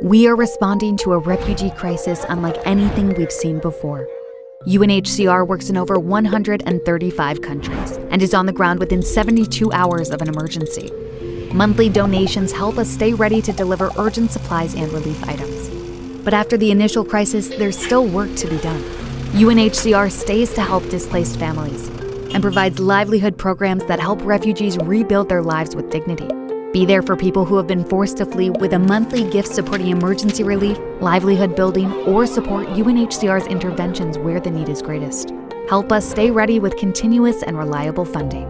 We are responding to a refugee crisis unlike anything we've seen before. UNHCR works in over 135 countries and is on the ground within 72 hours of an emergency. Monthly donations help us stay ready to deliver urgent supplies and relief items. But after the initial crisis, there's still work to be done. UNHCR stays to help displaced families and provides livelihood programs that help refugees rebuild their lives with dignity. Be there for people who have been forced to flee with a monthly gift supporting emergency relief, livelihood building, or support UNHCR's interventions where the need is greatest. Help us stay ready with continuous and reliable funding.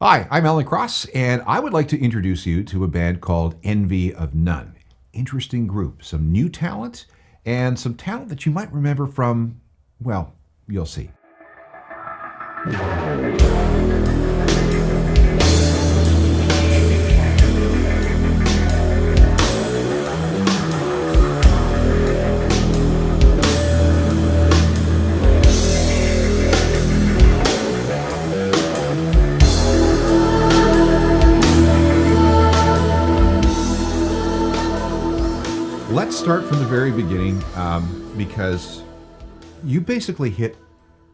Hi, I'm Alan Cross, and I would like to introduce you to a band called Envy of None. Interesting group, some new talent, and some talent that you might remember from, well, you'll see. Let's start from the very beginning because you basically hit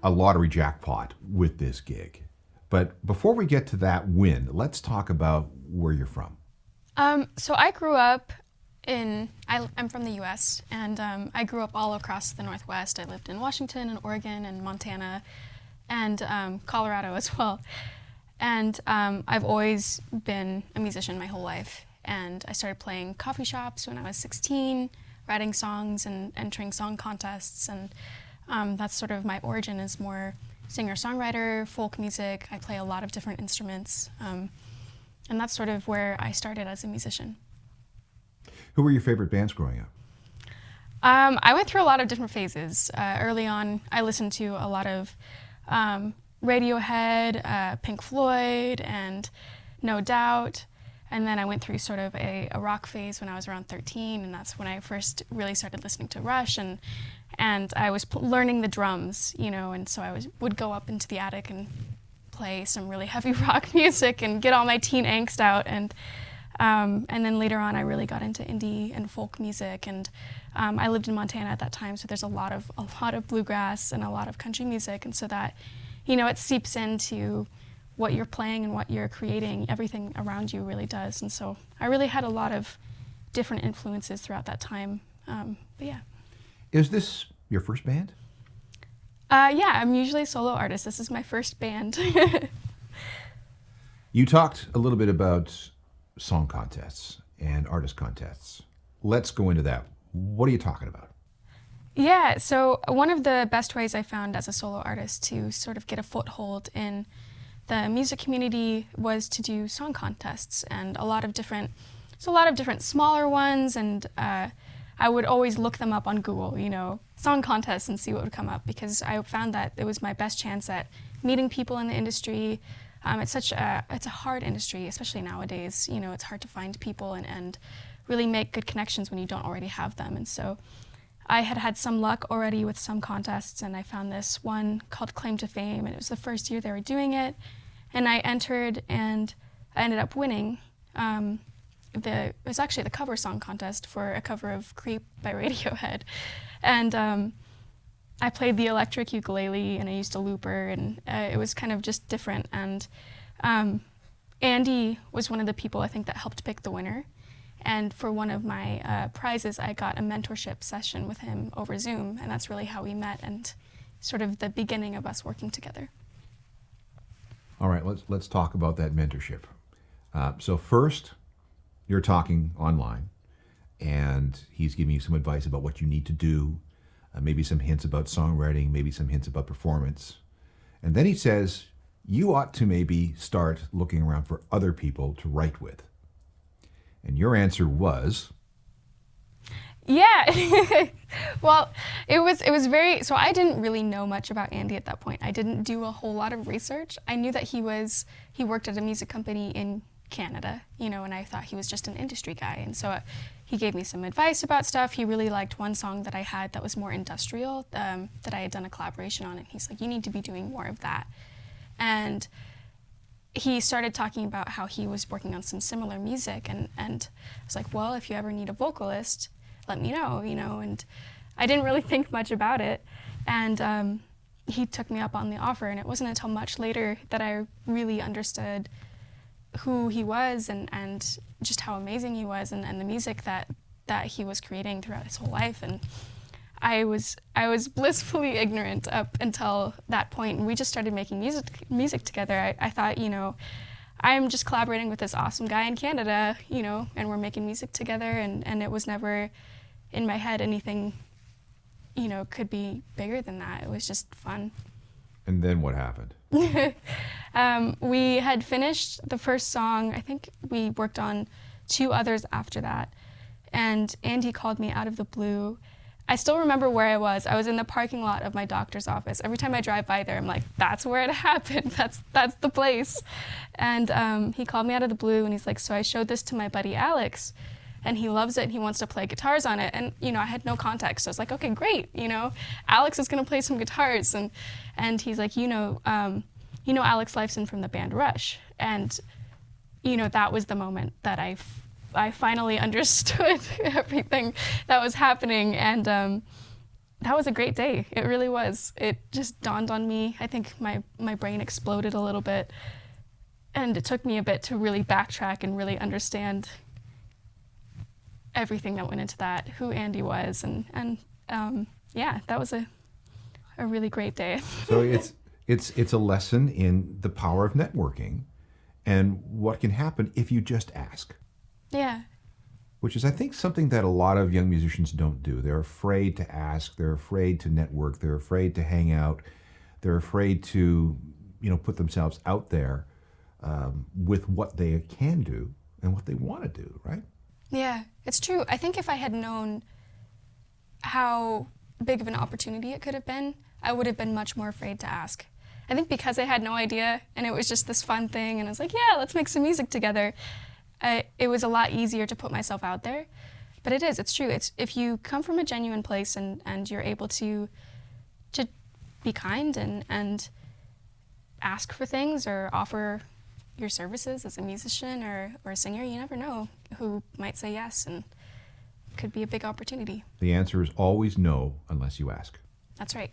a lottery jackpot with this gig. But before we get to that win, let's talk about where you're from. So I grew up I'm from the US, and I grew up all across the Northwest. I lived in Washington and Oregon and Montana and Colorado as well. And I've always been a musician my whole life. And I started playing coffee shops when I was 16, writing songs and entering song contests. And that's sort of my origin, is more singer-songwriter, folk music. I play a lot of different instruments. And that's sort of where I started as a musician. Who were your favorite bands growing up? I went through a lot of different phases. Early on, I listened to a lot of Radiohead, Pink Floyd, and No Doubt. And then I went through sort of a rock phase when I was around 13, and that's when I first really started listening to Rush, and I was learning the drums, and so I would go up into the attic and play some really heavy rock music and get all my teen angst out, and then later on I really got into indie and folk music, and I lived in Montana at that time, so there's a lot of bluegrass and a lot of country music, and so that, it seeps into what you're playing and what you're creating. Everything around you really does. And so I really had a lot of different influences throughout that time. But yeah. Is this your first band? Yeah, I'm usually a solo artist. This is my first band. You talked a little bit about song contests and artist contests. Let's go into that. What are you talking about? Yeah, so one of the best ways I found as a solo artist to sort of get a foothold in the music community was to do song contests, and a lot of different smaller ones, and I would always look them up on Google, song contests, and see what would come up, because I found that it was my best chance at meeting people in the industry. It's a hard industry, especially nowadays. It's hard to find people and really make good connections when you don't already have them. And so I had some luck already with some contests, and I found this one called Claim to Fame, and it was the first year they were doing it. And I entered, and I ended up winning. It was actually the cover song contest for a cover of Creep by Radiohead. And I played the electric ukulele, and I used a looper, and it was kind of just different. And Andy was one of the people, I think, that helped pick the winner. And for one of my prizes, I got a mentorship session with him over Zoom, and that's really how we met and sort of the beginning of us working together. All right, let's talk about that mentorship. So first, you're talking online, and he's giving you some advice about what you need to do, maybe some hints about songwriting, maybe some hints about performance. And then he says, you ought to maybe start looking around for other people to write with. And your answer was? Yeah. Well, it was very, so I didn't really know much about Andy at that point. I didn't do a whole lot of research. I knew that he worked at a music company in Canada, and I thought he was just an industry guy. And so he gave me some advice about stuff. He really liked one song that I had that was more industrial, that I had done a collaboration on, and he's like, you need to be doing more of that. And he started talking about how he was working on some similar music, and I was like, well, if you ever need a vocalist, let me know, and I didn't really think much about it. And he took me up on the offer, and it wasn't until much later that I really understood who he was and just how amazing he was, and the music that he was creating throughout his whole life. And I was blissfully ignorant up until that point, and we just started making music together. I thought, I'm just collaborating with this awesome guy in Canada, and we're making music together, and it was never in my head anything, could be bigger than that. It was just fun. And then what happened? We had finished the first song. I think we worked on 2 others after that. And Andy called me out of the blue. I still remember where I was. I was in the parking lot of my doctor's office. Every time I drive by there, I'm like, that's where it happened. That's the place. And he called me out of the blue, and he's like, so I showed this to my buddy Alex, and he loves it, and he wants to play guitars on it. And, I had no context. So I was like, okay, great. Alex is going to play some guitars. And he's like, Alex Lifeson from the band Rush. And, that was the moment that I finally understood everything that was happening. And that was a great day. It really was. It just dawned on me. I think my brain exploded a little bit. And it took me a bit to really backtrack and really understand everything that went into that, who Andy was. And that was a really great day. So it's a lesson in the power of networking and what can happen if you just ask. Yeah. Which is, I think, something that a lot of young musicians don't do. They're afraid to ask. They're afraid to network. They're afraid to hang out. They're afraid to, put themselves out there with what they can do and what they want to do, right? Yeah, it's true. I think if I had known how big of an opportunity it could have been, I would have been much more afraid to ask. I think because I had no idea and it was just this fun thing and I was like, yeah, let's make some music together. It was a lot easier to put myself out there. But it's true. It's if you come from a genuine place and you're able to be kind and ask for things or offer your services as a musician or a singer, you never know who might say yes, and it could be a big opportunity. The answer is always no unless you ask. That's right.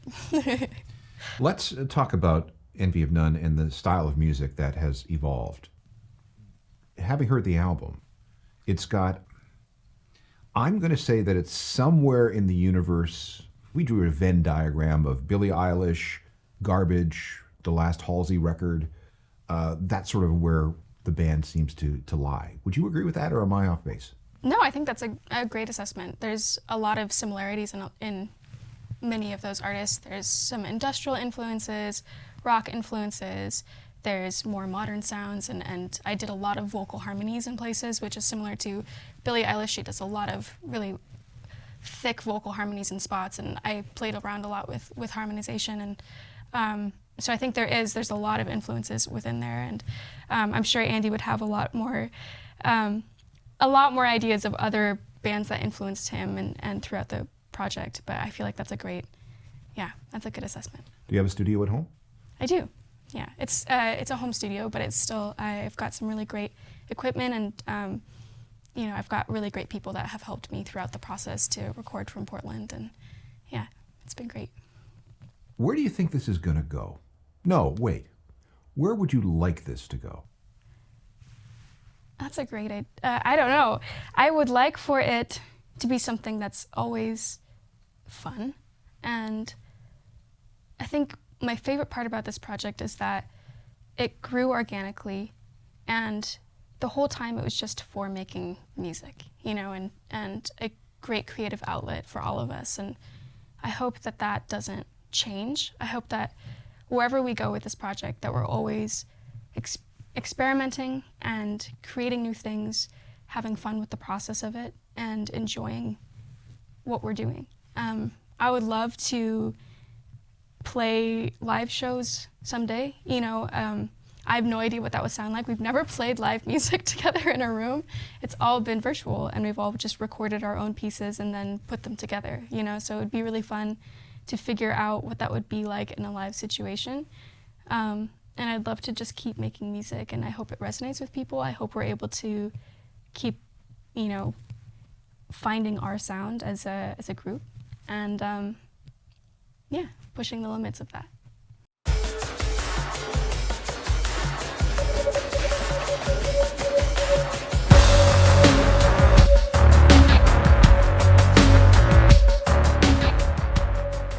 Let's talk about Envy of None and the style of music that has evolved. Having heard the album, it's got, I'm going to say that it's somewhere in the universe. We drew a Venn diagram of Billie Eilish, Garbage, the last Halsey record. That's sort of where the band seems to lie. Would you agree with that, or am I off base? No, I think that's a great assessment. There's a lot of similarities in many of those artists. There's some industrial influences, rock influences. There's more modern sounds, and I did a lot of vocal harmonies in places, which is similar to Billie Eilish. She does a lot of really thick vocal harmonies in spots, and I played around a lot with harmonization. And so I think there's a lot of influences within there, and I'm sure Andy would have a lot more ideas of other bands that influenced him and throughout the project. But I feel like that's a good assessment. Do you have a studio at home? I do. Yeah, it's a home studio, but it's still, I've got some really great equipment, and I've got really great people that have helped me throughout the process to record from Portland, and yeah, it's been great. Where do you think this is going to go? No, wait. Where would you like this to go? That's a great idea. I don't know. I would like for it to be something that's always fun, and I think my favorite part about this project is that it grew organically, and the whole time it was just for making music, and a great creative outlet for all of us. And I hope that doesn't change. I hope that wherever we go with this project, that we're always experimenting and creating new things, having fun with the process of it, and enjoying what we're doing. I would love to play live shows someday. I have no idea what that would sound like. We've never played live music together in a room. It's all been virtual, and we've all just recorded our own pieces and then put them together, so it would be really fun to figure out what that would be like in a live situation. And I'd love to just keep making music, and I hope it resonates with people. I hope we're able to keep, finding our sound as a group, and pushing the limits of that.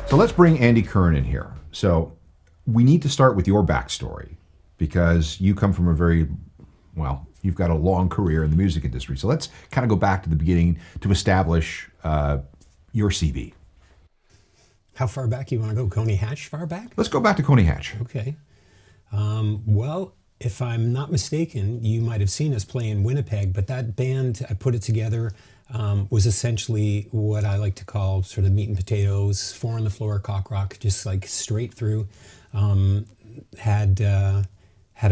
So let's bring Andy Kern in here. So we need to start with your backstory, because you come from you've got a long career in the music industry. So let's kind of go back to the beginning to establish your CV. How far back you want to go? Coney Hatch far back? Let's go back to Coney Hatch. Okay. Well, if I'm not mistaken, you might have seen us play in Winnipeg, but that band, I put it together, was essentially what I like to call sort of meat and potatoes, four on the floor, cock rock, just like straight through. Had a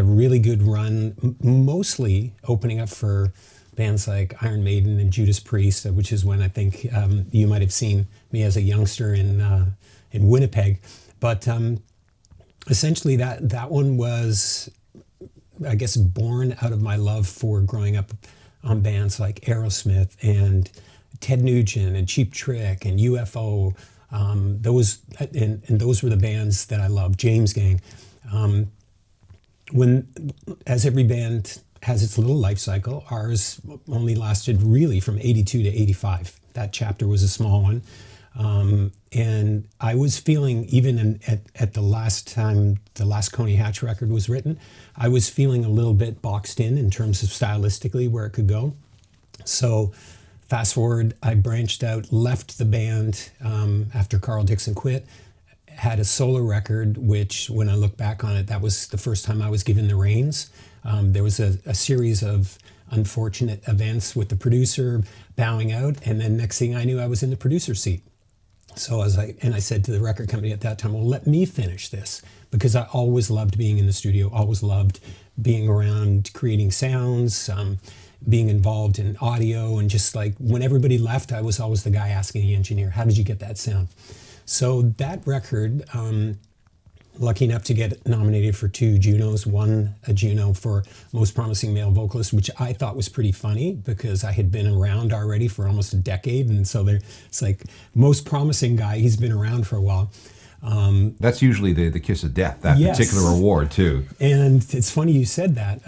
really good run, mostly opening up for bands like Iron Maiden and Judas Priest, which is when I think you might have seen me as a youngster in Winnipeg. But essentially that one was, I guess, born out of my love for growing up on bands like Aerosmith and Ted Nugent and Cheap Trick and UFO. Those were the bands that I loved. James Gang. As every band has its little life cycle, ours only lasted really from 82 to 85. That chapter was a small one. And I was feeling, even at the last time the last Coney Hatch record was written, I was feeling a little bit boxed in terms of stylistically where it could go. So fast forward, I branched out, left the band after Carl Dixon quit, had a solo record, which when I look back on it, that was the first time I was given the reins. There was a series of unfortunate events with the producer bowing out, and then next thing I knew, I was in the producer's seat. So I said to the record company at that time, well, let me finish this, because I always loved being in the studio, always loved being around creating sounds, being involved in audio, and just like when everybody left, I was always the guy asking the engineer, how did you get that sound? So that record, lucky enough to get nominated for 2 Junos, won a Juno for Most Promising Male Vocalist, which I thought was pretty funny because I had been around already for almost a decade. And so it's like, most promising guy, he's been around for a while. That's usually the kiss of death, that yes. particular award too. And it's funny you said that.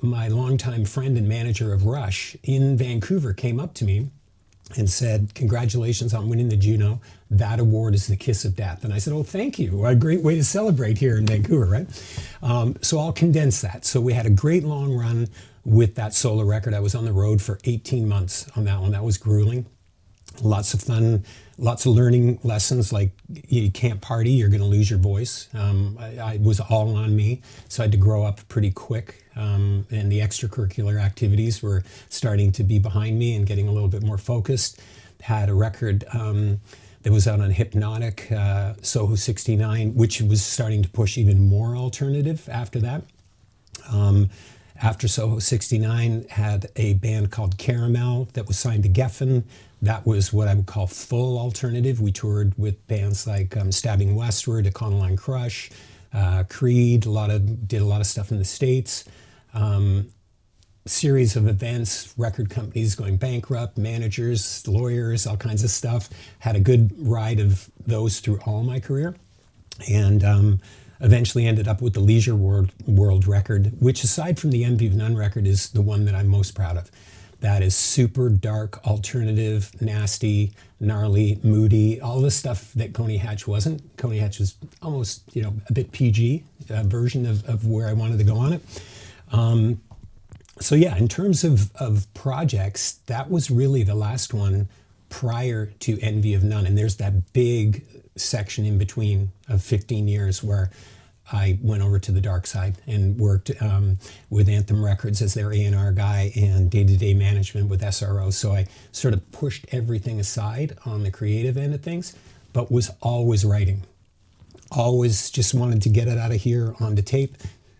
My longtime friend and manager of Rush in Vancouver came up to me and said, congratulations on winning the Juno. That award is the kiss of death. And I said, oh, thank you. What a great way to celebrate here in Vancouver, right? So I'll condense that. So we had a great long run with that solo record. I was on the road for 18 months on that one. That was grueling. Lots of fun, lots of learning lessons, like you can't party, you're going to lose your voice. I was all on me, so I had to grow up pretty quick, and the extracurricular activities were starting to be behind me and getting a little bit more focused. Had a record that was out on Hypnotic, Soho 69, which was starting to push even more alternative after that. After Soho 69, had a band called Caramel that was signed to Geffen. That was what I would call full alternative. We toured with bands like Stabbing Westward, Econoline Crush, Creed, did a lot of stuff in the States. Series of events, record companies going bankrupt, managers, lawyers, all kinds of stuff. Had a good ride of those through all my career. And eventually ended up with the Leisure World record, which aside from the Envy of None record is the one that I'm most proud of. That is super dark, alternative, nasty, gnarly, moody, all the stuff that Coney Hatch wasn't. Coney Hatch was almost, a bit PG version of where I wanted to go on it. So yeah, in terms of projects, that was really the last one prior to Envy of None. And there's that big section in between of 15 years where I went over to the dark side and worked with Anthem Records as their A&R guy and day-to-day management with SRO. So I sort of pushed everything aside on the creative end of things, but was always writing. Always just wanted to get it out of here onto tape.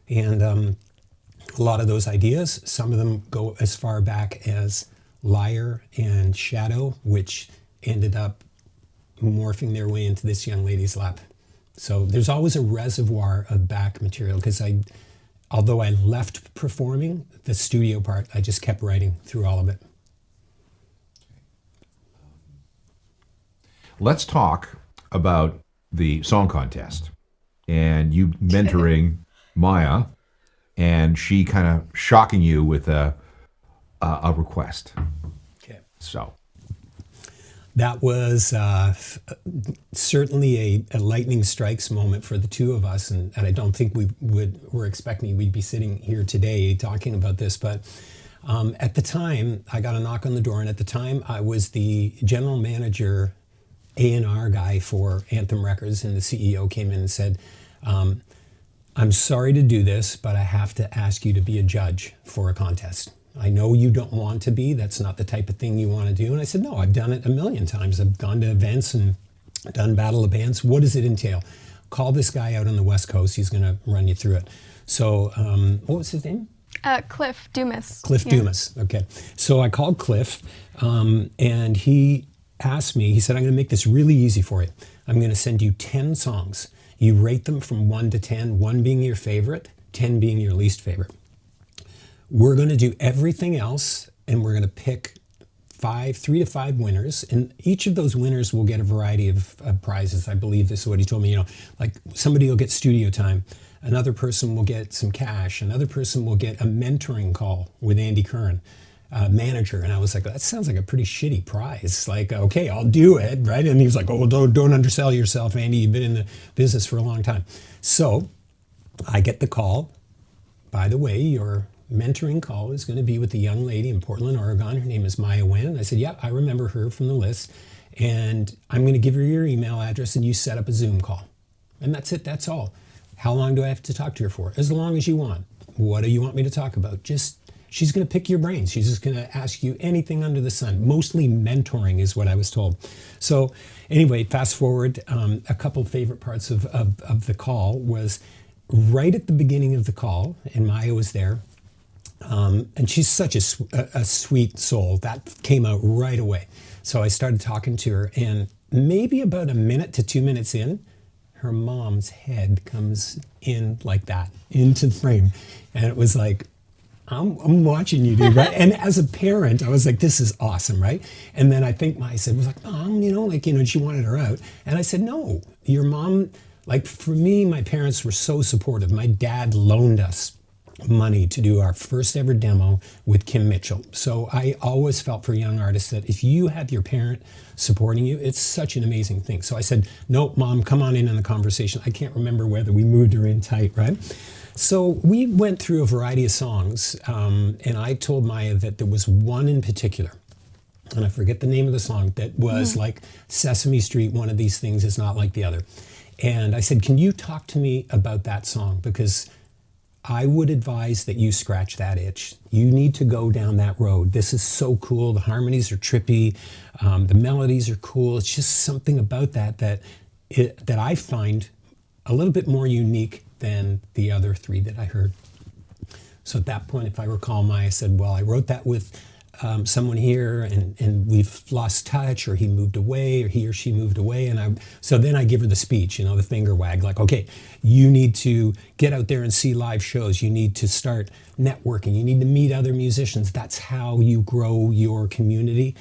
And a lot of those ideas, some of them go as far back as Liar and Shadow, which ended up morphing their way into This Young Lady's Lap. So there's always a reservoir of back material because although I left performing, the studio part, I just kept writing through all of it. Let's talk about the song contest and you mentoring Maya and she kind of shocking you with a request. Okay. So. That was certainly a lightning strikes moment for the two of us, and I don't think we were expecting we'd be sitting here today talking about this, but at the time, I got a knock on the door, and at the time, I was the general manager A&R guy for Anthem Records, and the CEO came in and said, I'm sorry to do this, but I have to ask you to be a judge for a contest. I know you don't want to be, that's not the type of thing you want to do. And I said, no, I've done it a million times. I've gone to events and done Battle of Bands. What does it entail? Call this guy out on the West Coast, he's going to run you through it. So what was his name? Cliff Dumas. Cliff Dumas, okay. So I called Cliff, and he asked me, he said, I'm going to make this really easy for you. I'm going to send you 10 songs. You rate them from 1 to 10, 1 being your favorite, 10 being your least favorite. We're going to do everything else, and we're going to pick 3 to 5 winners, and each of those winners will get a variety of prizes. I believe this is what he told me, you know, like somebody will get studio time, another person will get some cash, another person will get a mentoring call with Andy Curran, manager. And I was like, that sounds like a pretty shitty prize. Like, okay, I'll do it, right? And he was like, oh, well, don't undersell yourself, Andy. You've been in the business for a long time. So I get the call. By the way, your mentoring call is going to be with a young lady in Portland, Oregon. Her name is Maya Wen. And I said, yeah, I remember her from the list. And I'm going to give her your email address, and you set up a Zoom call. And that's it. That's all. How long do I have to talk to her for? As long as you want. What do you want me to talk about? She's going to pick your brains. She's just going to ask you anything under the sun. Mostly mentoring is what I was told. So anyway, fast forward, a couple favorite parts of the call was right at the beginning of the call, and Maya was there. And she's such a sweet soul. That came out right away. So I started talking to her, and maybe about a minute to 2 minutes in, her mom's head comes in like that, into the frame. And it was like, I'm watching you, dude, right? And as a parent, I was like, this is awesome, right? And then I think Maya said, was like, Mom, she wanted her out. And I said, no, your mom, like for me, my parents were so supportive. My dad loaned us money to do our first ever demo with Kim Mitchell. So I always felt for young artists that if you have your parent supporting you, it's such an amazing thing. So I said, no, Mom, come on in the conversation. I can't remember whether we moved her in tight, right? So we went through a variety of songs, and I told Maya that there was one in particular, and I forget the name of the song, that was like Sesame Street, one of these things is not like the other. And I said, can you talk to me about that song? Because I would advise that you scratch that itch. You need to go down that road. This is so cool. The harmonies are trippy. The melodies are cool. It's just something about that I find a little bit more unique than the other 3 that I heard. So at that point, if I recall, Maya said, well, I wrote that with someone here, and we've lost touch, or he moved away, or he or she moved away. And so then I give her the speech, the finger wag, like, okay, you need to get out there and see live shows. You need to start networking. You need to meet other musicians. That's how you grow your community.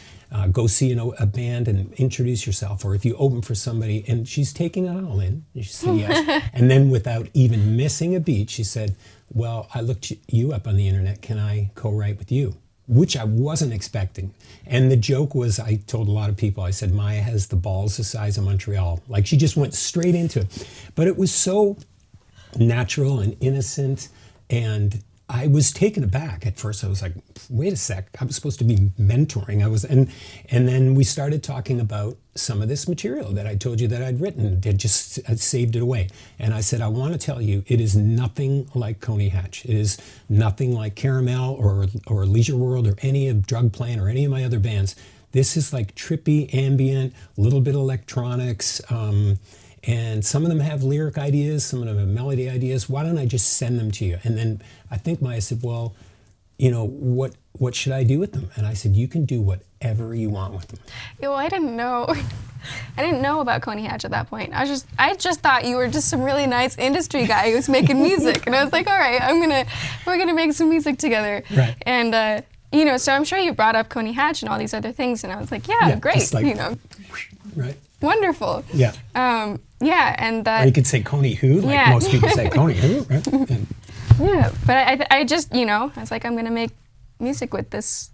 Go see a band and introduce yourself. Or if you open for somebody, and she's taking it all in, she said yes. And then without even missing a beat, she said, well, I looked you up on the internet. Can I co-write with you? Which I wasn't expecting. And the joke was, I told a lot of people, I said, Maya has the balls the size of Montreal. Like, she just went straight into it. But it was so natural and innocent, and I was taken aback at first. I was like, wait a sec, I was supposed to be mentoring. And then we started talking about some of this material that I told you that I'd written. I'd saved it away. And I said, I want to tell you, it is nothing like Coney Hatch. It is nothing like Caramel or Leisure World or any of Drug Plan or any of my other bands. This is like trippy, ambient, a little bit of electronics, and some of them have lyric ideas, some of them have melody ideas. Why don't I just send them to you? And then I think Maya said, well, what should I do with them? And I said, you can do whatever you want with them. Yeah, well, I didn't know about Coney Hatch at that point. I just thought you were just some really nice industry guy who was making music. And I was like, all right, we're gonna make some music together. Right. And so I'm sure you brought up Coney Hatch and all these other things, and I was like, yeah great, just like, right. Wonderful. Yeah. And or you could say Coney who, like most people say Coney who, right? Yeah, but I just, I was like, I'm gonna make music with this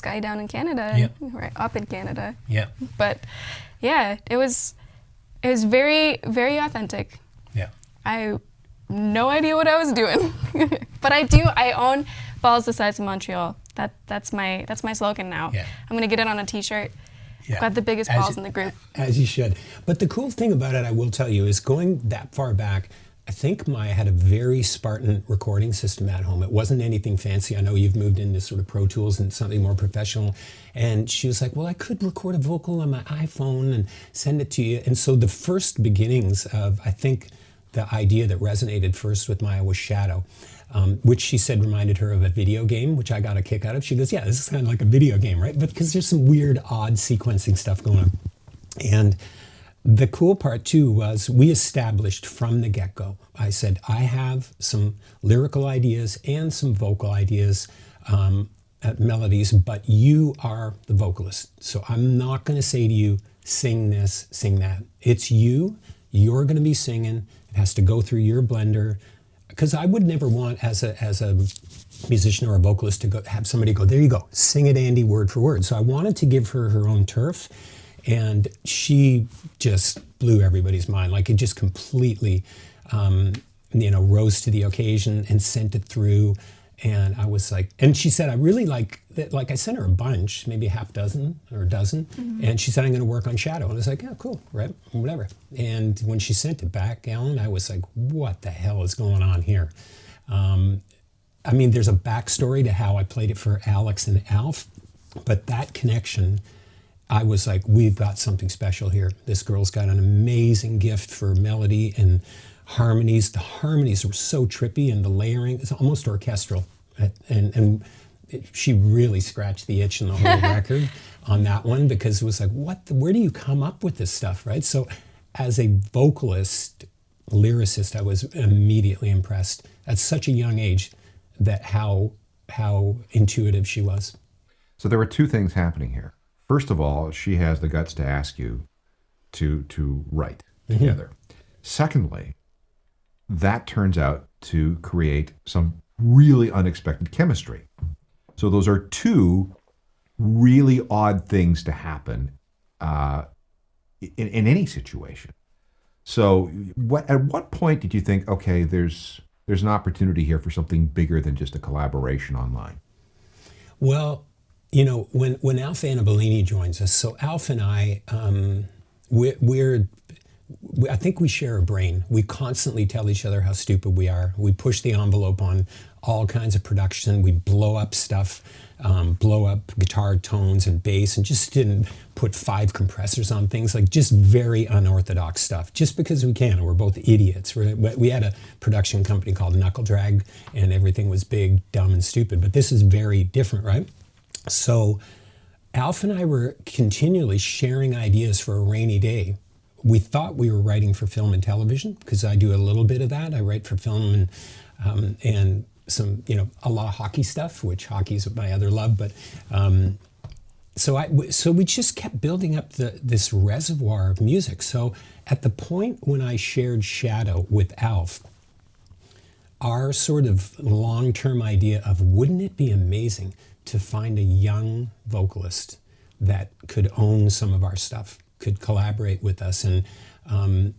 guy down in Canada, right up in Canada. Yeah. But yeah, it was very, very authentic. Yeah. I no idea what I was doing, but I own Balls the Size of Montreal. That's my slogan now. Yeah. I'm gonna get it on a T-shirt. Yeah. Got the biggest balls in the group. As you should. But the cool thing about it, I will tell you, is going that far back, I think Maya had a very Spartan recording system at home. It wasn't anything fancy. I know you've moved into sort of Pro Tools and something more professional. And she was like, well, I could record a vocal on my iPhone and send it to you. And so the first beginnings of, I think, the idea that resonated first with Maya was Shadow, which she said reminded her of a video game, which I got a kick out of. She goes, yeah, this is kind of like a video game, right? But because there's some weird, odd sequencing stuff going on. And the cool part too was we established from the get-go, I said, I have some lyrical ideas and some vocal ideas, melodies, but you are the vocalist. So I'm not going to say to you, sing this, sing that. It's you. You're going to be singing. It has to go through your blender. Because I would never want, as a musician or a vocalist, to have somebody go, there you go, sing it, Andy, word for word. So I wanted to give her her own turf, and she just blew everybody's mind. Like, it just completely, rose to the occasion and sent it through. And I was like, and she said, I really like that. Like, I sent her a bunch, maybe a half dozen or a dozen. Mm-hmm. And she said, I'm going to work on Shadow. And I was like, yeah, cool, right, whatever. And when she sent it back, Alan, I was like, what the hell is going on here? I mean, there's a backstory to how I played it for Alex and Alf, but that connection, I was like, we've got something special here. This girl's got an amazing gift for melody and harmonies. The harmonies were so trippy, and the layering, it's almost orchestral. And she really scratched the itch in the whole record on that one, because it was like, where do you come up with this stuff, right? So as a vocalist, lyricist, I was immediately impressed at such a young age that how intuitive she was. So there were two things happening here. First of all, she has the guts to ask you to write together. Secondly, that turns out to create some really unexpected chemistry. So those are two really odd things to happen in any situation. So at what point did you think, okay, there's an opportunity here for something bigger than just a collaboration online? Well, when Alf Annabellini joins us, so Alf and I, I think we share a brain. We constantly tell each other how stupid we are. We push the envelope on all kinds of production. We blow up stuff, blow up guitar tones and bass, and just didn't put 5 compressors on things, like just very unorthodox stuff, just because we can. We're both idiots. We had a production company called Knuckle Drag, and everything was big, dumb, and stupid. But this is very different, right? So Alf and I were continually sharing ideas for a rainy day. We thought we were writing for film and television, because I do a little bit of that. I write for film and some, a lot of hockey stuff, which hockey's my other love. But so we just kept building up this reservoir of music. So at the point when I shared Shadow with Alf, our sort of long-term idea of, wouldn't it be amazing to find a young vocalist that could own some of our stuff, could collaborate with us, and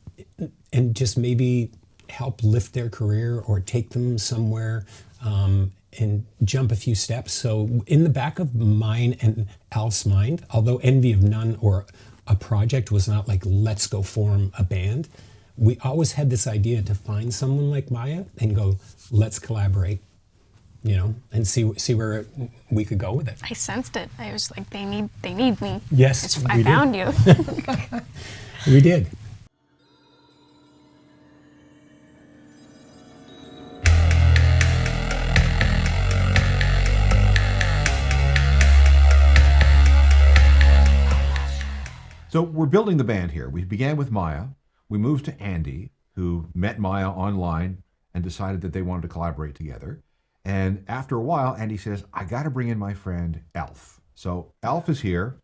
just maybe help lift their career or take them somewhere and jump a few steps. So in the back of mine and Alf's mind, although Envy of None or a project was not like, let's go form a band, we always had this idea to find someone like Maya and go, let's collaborate, and see where we could go with it. I sensed it. I was like, they need me. Yes, I found you. We did. So we're building the band here. We began with Maya. We moved to Andy, who met Maya online and decided that they wanted to collaborate together. And after a while, Andy says, I got to bring in my friend Alf. So Alf is here,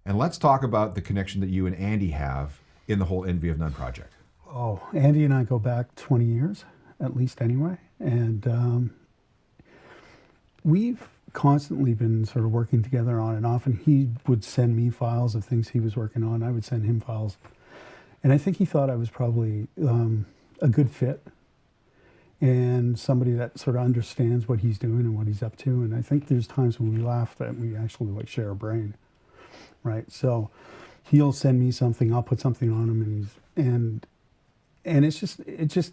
and let's talk about the connection that you and Andy have in the whole Envy of None project. Oh, Andy and I go back 20 years, at least anyway. And we've constantly been sort of working together on and off, and he would send me files of things he was working on. I would send him files. And I think he thought I was probably a good fit and somebody that sort of understands what he's doing and what he's up to. And I think there's times when we laugh that we actually like share a brain. right? So he'll send me something, I'll put something on him, and it's just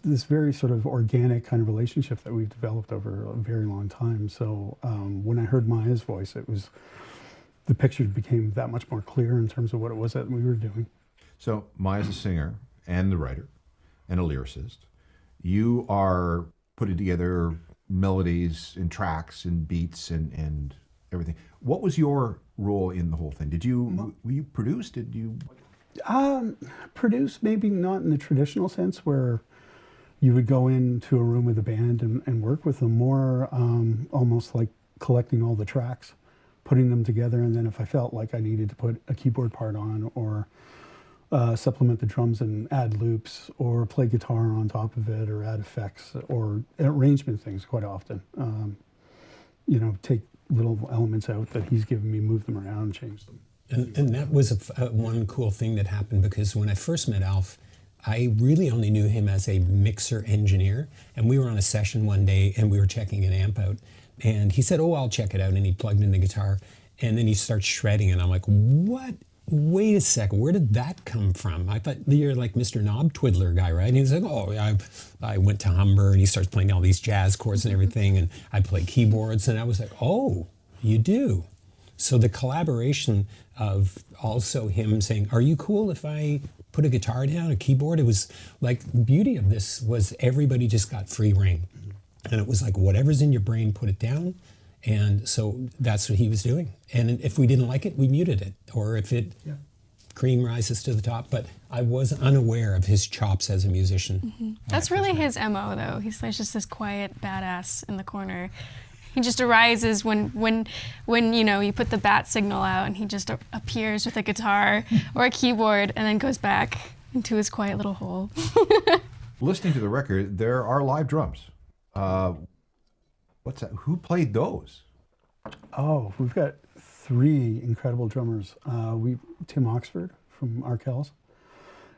this very sort of organic kind of relationship that we've developed over a very long time. So when I heard Maya's voice, the picture became that much more clear in terms of what it was that we were doing. So Maya's a singer and the writer and a lyricist. You are putting together melodies and tracks and beats and everything. What was your role in the whole thing? Were you produced? Did you? Produce, maybe not in the traditional sense where you would go into a room with a band and work with them, more almost like collecting all the tracks, putting them together, and then if I felt like I needed to put a keyboard part on or supplement the drums and add loops or play guitar on top of it or add effects or arrangement things quite often. Take little elements out that he's given me, move them around, change them. And that was one cool thing that happened, because when I first met Alf, I really only knew him as a mixer engineer. And we were on a session one day and we were checking an amp out. And he said, "Oh, I'll check it out." And he plugged in the guitar. And then he starts shredding. And I'm like, what? Wait a second, where did that come from? I thought you're like Mr. Knob Twiddler guy, right? And he was like, "Oh, I went to Humber," and he starts playing all these jazz chords and everything. And I play keyboards. And I was like, "Oh, you do." So the collaboration of also him saying, "Are you cool if I put a guitar down, a keyboard?" It was like, the beauty of this was everybody just got free rein. And it was like, whatever's in your brain, put it down. And so that's what he was doing. And if we didn't like it, we muted it. Or if cream rises to the top. But I was unaware of his chops as a musician. Mm-hmm. That's really his MO, though. He's like just this quiet badass in the corner. He just arises when you put the bat signal out, and he just appears with a guitar or a keyboard and then goes back into his quiet little hole. Listening to the record, there are live drums. What's that? Who played those? Oh, we've got 3 incredible drummers. Tim Oxford from Arkells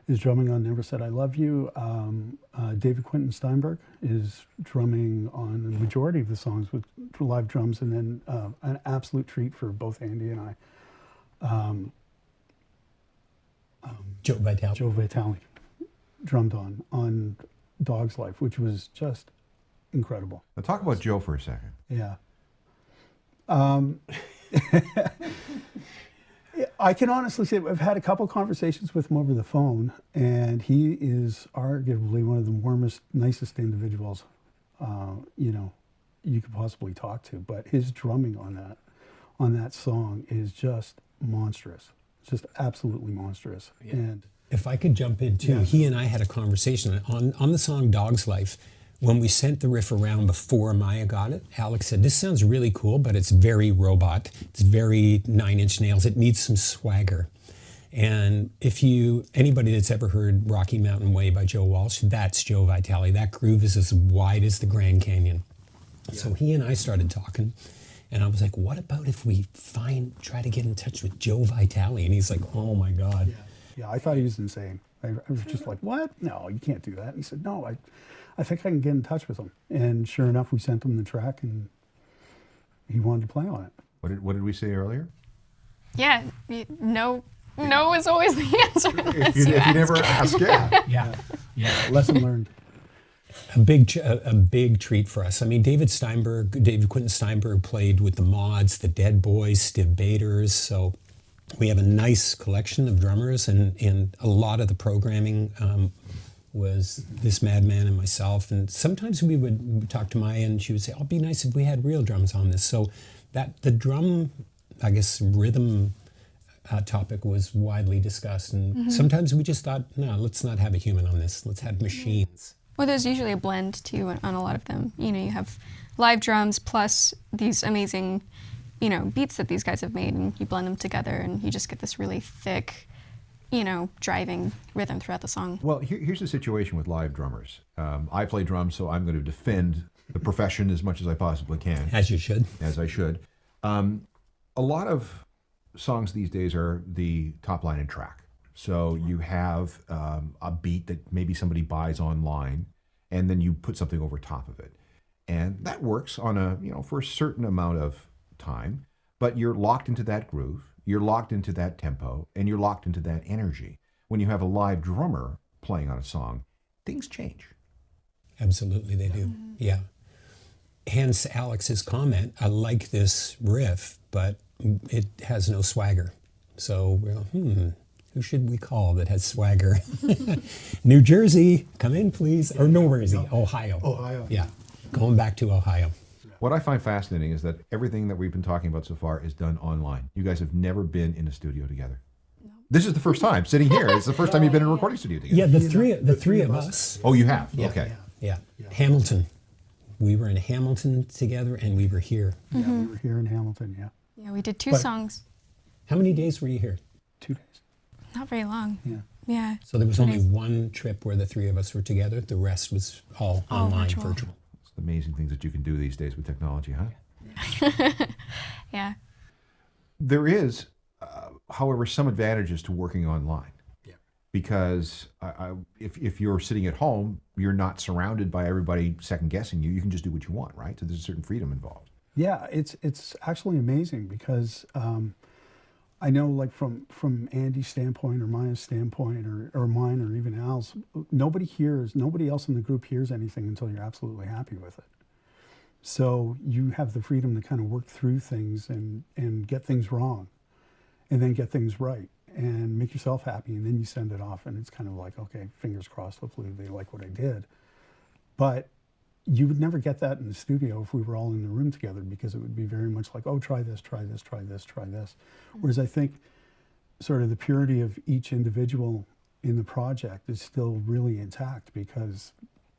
is drumming on Never Said I Love You. David Quinton Steinberg is drumming on the majority of the songs with live drums, and then an absolute treat for both Andy and I. Joe Vitale. Joe Vitale drummed on Dog's Life, which was just incredible. Now talk about Joe for a second. Yeah. I can honestly say I've had a couple conversations with him over the phone, and he is arguably one of the warmest, nicest individuals you could possibly talk to. But his drumming on that song is just monstrous. It's just absolutely monstrous. Yeah. And if I could jump in too, he and I had a conversation on the song Dog's Life. When we sent the riff around before Maya got it, Alex said, "This sounds really cool, but it's very robot. It's very 9 Inch Nails. It needs some swagger." And anybody that's ever heard Rocky Mountain Way by Joe Walsh, that's Joe Vitale. That groove is as wide as the Grand Canyon. Yeah. So he and I started talking, and I was like, "What about if we try to get in touch with Joe Vitale?" And he's like, "Oh my God." Yeah, I thought he was insane. I was just like, "What? No, you can't do that." And he said, "No, I think I can get in touch with him." And sure enough, we sent him the track, and he wanted to play on it. What did we say earlier? Yeah, no is always the answer. If you never ask, yeah. Lesson learned. A big treat for us. I mean, David Quinton Steinberg played with the Mods, the Dead Boys, Stiv Bators. So we have a nice collection of drummers, and a lot of the programming was this madman and myself. And sometimes we would talk to Maya, and she would say, "Oh, it'd be nice if we had real drums on this." So that the drum, I guess, rhythm topic was widely discussed. And sometimes we just thought, no, let's not have a human on this. Let's have machines. Well, there's usually a blend too on a lot of them. You have live drums plus these amazing, beats that these guys have made, and you blend them together, and you just get this really thick, driving rhythm throughout the song. Well, here's the situation with live drummers. I play drums, so I'm going to defend the profession as much as I possibly can. As you should. As I should. A lot of songs these days are the top line and track. So you have a beat that maybe somebody buys online, and then you put something over top of it. And that works on for a certain amount of time, but you're locked into that groove. you're locked into that tempo and you're locked into that energy. When you have a live drummer playing on a song, things change. Absolutely, they do. Yeah. Hence Alex's comment, I like this riff, but it has no swagger. So we're like, who should we call that has swagger? New Jersey, come in, please. Or no, where is he? Ohio. Ohio. Yeah, going back to Ohio. What I find fascinating is that everything that we've been talking about so far is done online. You guys have never been in a studio together. No. This is the first time sitting here. It's the first time you've been in a recording studio together. Yeah, the three of us. Oh, you have? Yeah. Okay. Yeah. Hamilton. We were in Hamilton together, and we were here. Yeah, we were here in Hamilton, yeah. Yeah, we did 2 songs. How many days were you here? 2 days. Not very long. Yeah. Yeah. So there was only one trip where the three of us were together. The rest was all online, virtual. It's the amazing things that you can do these days with technology, huh? Yeah. There is, however, some advantages to working online. Yeah. Because if you're sitting at home, you're not surrounded by everybody second guessing you. You can just do what you want, right? So there's a certain freedom involved. Yeah, it's actually amazing because I know, like from Andy's standpoint or Maya's standpoint or mine or even Al's, nobody else in the group hears anything until you're absolutely happy with it. So you have the freedom to kind of work through things and get things wrong and then get things right and make yourself happy, and then you send it off and it's kind of like, okay, fingers crossed, hopefully they like what I did. But you would never get that in the studio if we were all in the room together, because it would be very much like, oh, try this, try this, try this, try this. Whereas I think sort of the purity of each individual in the project is still really intact because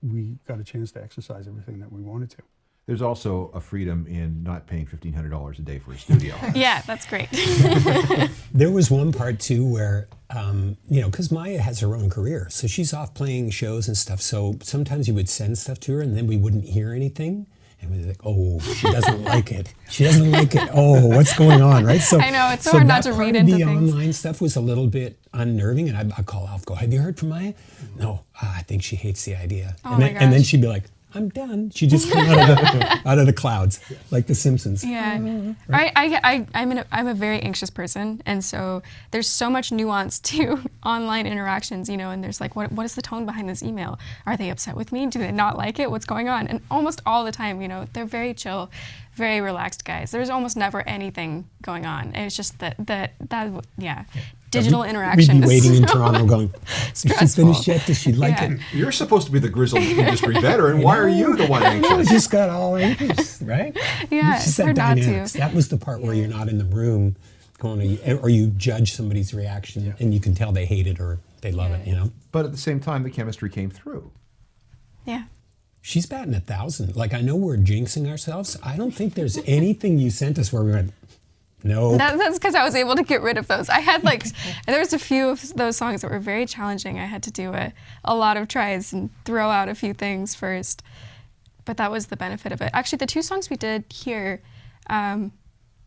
we got a chance to exercise everything that we wanted to. There's also a freedom in not paying $1,500 a day for a studio. Yeah, that's great. There was one part too where, because Maya has her own career, so she's off playing shows and stuff. So sometimes you would send stuff to her and then we wouldn't hear anything. And we'd be like, oh, she doesn't like it. She doesn't like it. Oh, what's going on, right? So I know, it's so hard not to read into things. The things. online stuff was a little bit unnerving, and I'd call Alf, go, have you heard from Maya? No, I think she hates the idea. Oh my and then gosh. she'd be like, I'm done. She just came out of the clouds, like the Simpsons. Yeah, Right? I'm a very anxious person, and so there's so much nuance to online interactions, and there's like, what is the tone behind this email? Are they upset with me? Do they not like it? What's going on? And almost all the time, they're very chill, very relaxed guys. There's almost never anything going on. And it's just that digital interaction. We'd be waiting in Toronto going, is she stressful. finished yet? Does she like it? You're supposed to be the grizzled industry veteran. Why are you the one I anxious? just got all anxious, right? Yeah, It's it's just that hard not dynamics. to. That was the part where you're not in the room going, or you judge somebody's reaction and you can tell they hate it or they love it, But at the same time, the chemistry came through. Yeah. She's batting 1,000. Like, I know we're jinxing ourselves. I don't think there's anything you sent us where we went, no. That's because I was able to get rid of those. I had there was a few of those songs that were very challenging. I had to do a lot of tries and throw out a few things first. But that was the benefit of it. Actually, the 2 songs we did here, it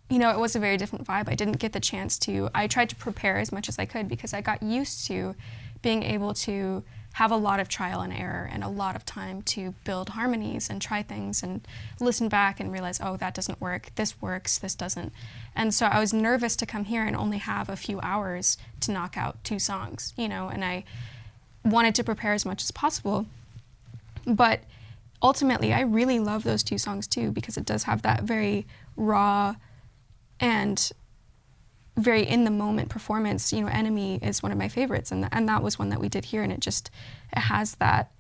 was a very different vibe. I didn't get the chance to. I tried to prepare as much as I could because I got used to being able to have a lot of trial and error and a lot of time to build harmonies and try things and listen back and realize, oh, that doesn't work, this works, this doesn't. And so I was nervous to come here and only have a few hours to knock out 2 songs, and I wanted to prepare as much as possible. But ultimately, I really love those 2 songs too, because it does have that very raw and very in the moment performance. Enemy is one of my favorites, and that was one that we did here, and it has that.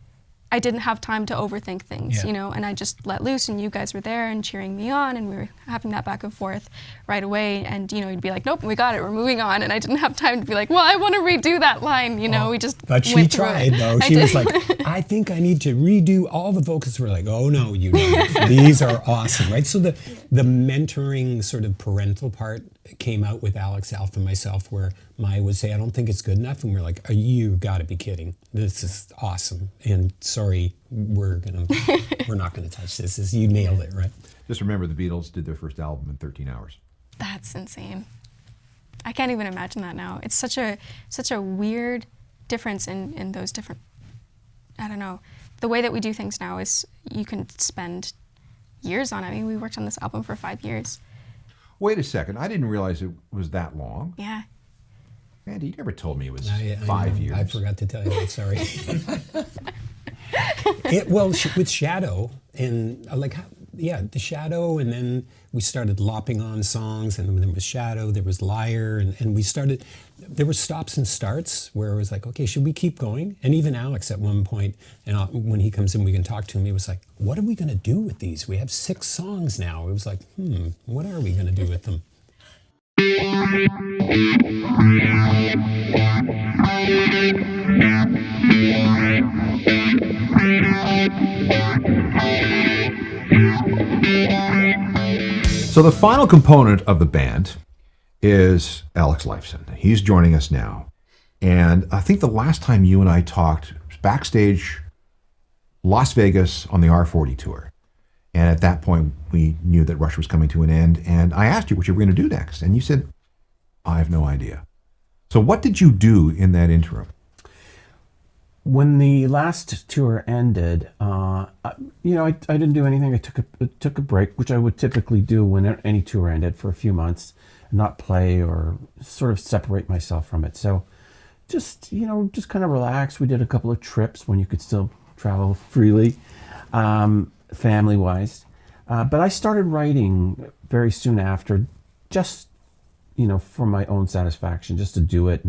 I didn't have time to overthink things, and I just let loose, and you guys were there and cheering me on, and we were having that back and forth right away, and you'd be like, nope, we got it, we're moving on, and I didn't have time to be like, well, I want to redo that line, we just But she went through tried, it. though. I She was did. like, I think I need to redo all the vocals. We're like, oh, no, you don't. These are awesome, right? So the mentoring sort of parental part came out with Alex, Alf, and myself, where Maya would say, I don't think it's good enough. And we're like, oh, you got to be kidding. This is awesome. And sorry, we're not going to touch this. You nailed it, right? Just remember, the Beatles did their first album in 13 hours. That's insane. I can't even imagine that now. It's such a weird difference in those different, I don't know. The way that we do things now is you can spend years on it. I mean, we worked on this album for 5 years. Wait a second. I didn't realize it was that long. Yeah. Andy, you never told me it was I 5 know. years. I forgot to tell you that. Sorry. With Shadow and the Shadow, and then we started lopping on songs, and there was Shadow, there was Liar, and we started. There were stops and starts where it was like, okay, should we keep going? And even Alex at one point, and when he comes in, we can talk to him. He was like, what are we going to do with these? We have 6 songs now. It was like, what are we going to do with them? So the final component of the band is Alex Lifeson. He's joining us now. And I think the last time you and I talked was backstage Las Vegas on the R40 tour. And at that point, we knew that Rush was coming to an end. And I asked you what you were going to do next. And you said, I have no idea. So what did you do in that interim? When the last tour ended, I didn't do anything. I took a break, which I would typically do when any tour ended, for a few months, not play or sort of separate myself from it. So just kind of relax. We did a couple of trips when you could still travel freely, family-wise. But I started writing very soon after, just, for my own satisfaction, just to do it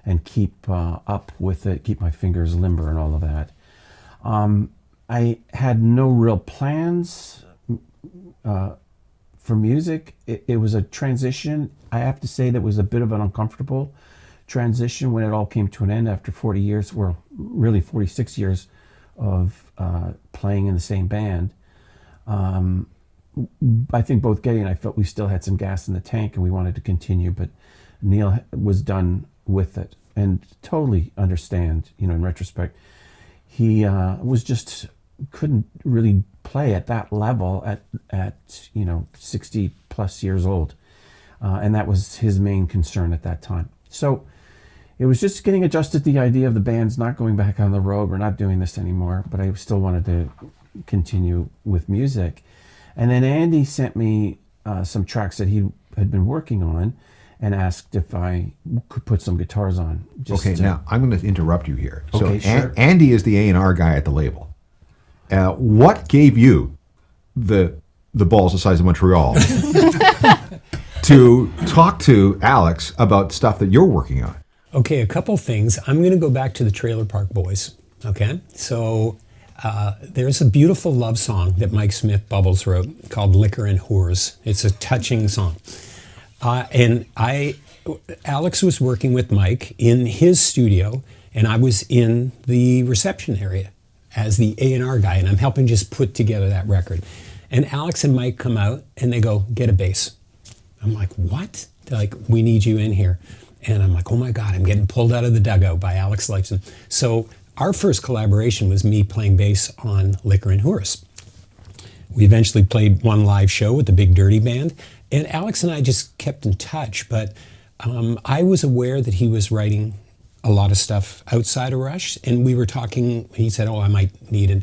and keep up with it, keep my fingers limber and all of that. I had no real plans for music. It was a transition. I have to say that was a bit of an uncomfortable transition when it all came to an end after 40 years, well, really 46 years of playing in the same band. I think both Geddy and I felt we still had some gas in the tank and we wanted to continue, but Neil was done with it, and totally understand, in retrospect. He couldn't really play at that level at 60 plus years old. And that was his main concern at that time. So it was just getting adjusted to the idea of the band's not going back on the road. We're not doing this anymore, but I still wanted to continue with music. And then Andy sent me some tracks that he had been working on and asked if I could put some guitars on. Now I'm going to interrupt you here. Okay, so sure. Andy is the A&R guy at the label. What gave you the balls the size of Montreal to talk to Alex about stuff that you're working on? Okay, a couple things. I'm going to go back to the Trailer Park Boys. Okay, so there's a beautiful love song that Mike Smith Bubbles wrote called "Liquor and Whores." It's a touching song. Alex was working with Mike in his studio, and I was in the reception area as the A&R guy, and I'm helping just put together that record. And Alex and Mike come out, and they go, "Get a bass." I'm like, "What?" They're like, "We need you in here." And I'm like, "Oh my God, I'm getting pulled out of the dugout by Alex Lifeson." So our first collaboration was me playing bass on Liquor and Whores. We eventually played one live show with the Big Dirty Band, and Alex and I just kept in touch, but I was aware that he was writing a lot of stuff outside of Rush, and we were talking. He said, "Oh, I might need it.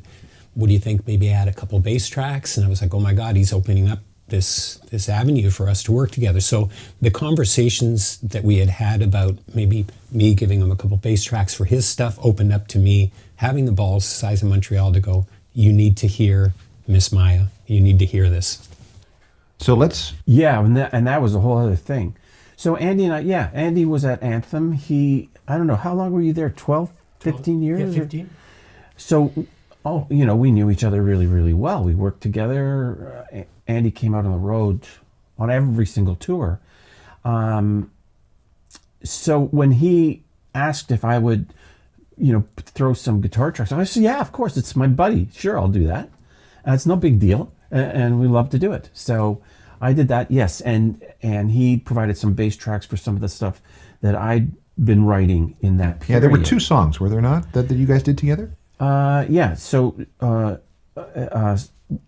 What do you think? Maybe add a couple bass tracks?" And I was like, "Oh my God, he's opening up this avenue for us to work together." So the conversations that we had about maybe me giving him a couple bass tracks for his stuff opened up to me having the balls the size of Montreal to go, "You need to hear Miss Maya. You need to hear this." So let's... Yeah, and that was a whole other thing. So Andy and Andy was at Anthem. I don't know, how long were you there? 12, 15 years? Yeah, 15. So, we knew each other really, really well. We worked together. Andy came out on the road on every single tour. So when he asked if I would, throw some guitar tracks, I said, "Yeah, of course, it's my buddy. Sure, I'll do that. It's no big deal, and we love to do it." So I did that, yes, and he provided some bass tracks for some of the stuff that I'd been writing in that period. Yeah, there were 2 songs, were there not, that you guys did together? Yeah, so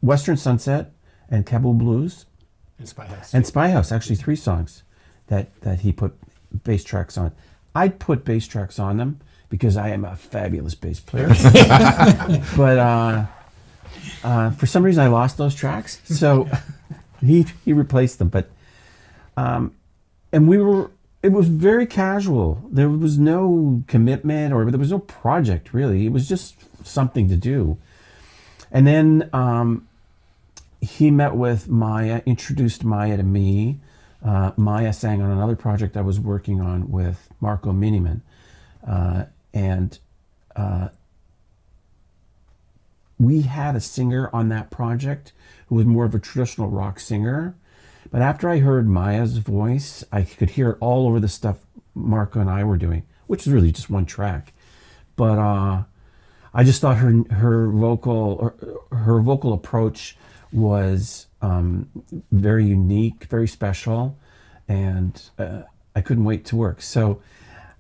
Western Sunset and Kabul Blues. And Spy House. And Spy House, actually 3 songs that he put bass tracks on. I'd put bass tracks on them because I am a fabulous bass player. But for some reason I lost those tracks, so he replaced them. But And it was very casual. There was no commitment or there was no project really. It was just something to do. And then he met with Maya, introduced Maya to me. Maya sang on another project I was working on with Marco Miniman. And we had a singer on that project who was more of a traditional rock singer. But after I heard Maya's voice, I could hear it all over the stuff Marco and I were doing, which is really just one track. But I just thought her vocal approach was very unique, very special, and I couldn't wait to work. So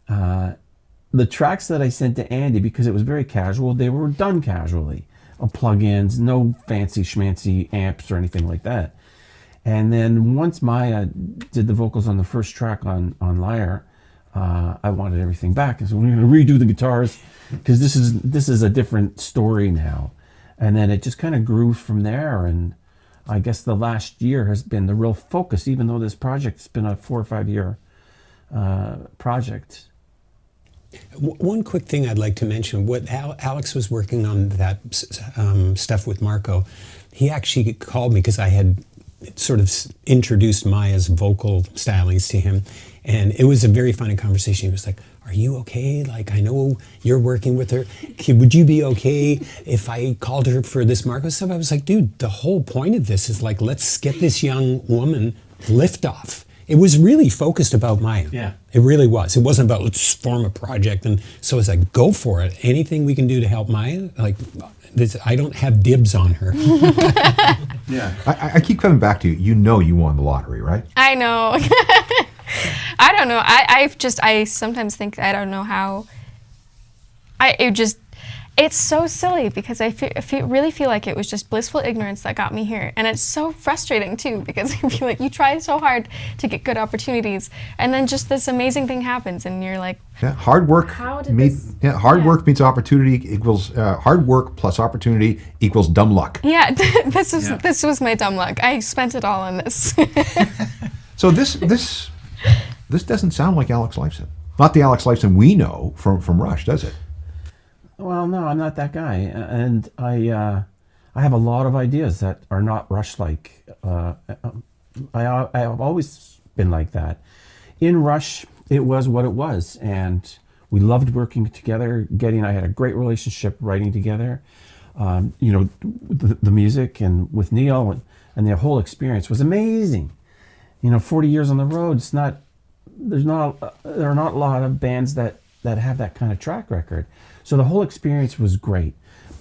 the tracks that I sent to Andy, because it was very casual, they were done casually. Plugins, no fancy schmancy amps or anything like that. And then once Maya did the vocals on the first track on Lyre, I wanted everything back. And so we're going to redo the guitars because this is a different story now. And then it just kind of grew from there. And I guess the last year has been the real focus, even though this project's been a 4 or 5 year project. One quick thing I'd like to mention, what Alex was working on that stuff with Marco, he actually called me because I had sort of introduced Maya's vocal stylings to him. And it was a very funny conversation. He was like, "Are you okay? Like, I know you're working with her. Would you be okay if I called her for this Marco stuff?" I was like, "Dude, the whole point of this is like, let's get this young woman liftoff." It was really focused about Maya. Yeah. It really was. It wasn't about let's form a project. And so it's like, go for it. Anything we can do to help Maya, like, I don't have dibs on her. Yeah. I keep coming back to you. You know you won the lottery, right? I know. I don't know. I sometimes think I don't know how. It's so silly because I really feel like it was just blissful ignorance that got me here. And it's so frustrating too because I feel like you try so hard to get good opportunities and then just this amazing thing happens and you're like, yeah, hard work. Work meets opportunity equals hard work plus opportunity equals dumb luck. Yeah, this was my dumb luck. I spent it all on this. So this doesn't sound like Alex Lifeson. Not the Alex Lifeson we know from Rush, does it? Well, no, I'm not that guy, and I have a lot of ideas that are not Rush-like. I have always been like that. In Rush, it was what it was, and we loved working together. Geddy and I had a great relationship writing together. The music and with Neil and the whole experience was amazing. 40 years on the road, there are not a lot of bands that have that kind of track record. So the whole experience was great.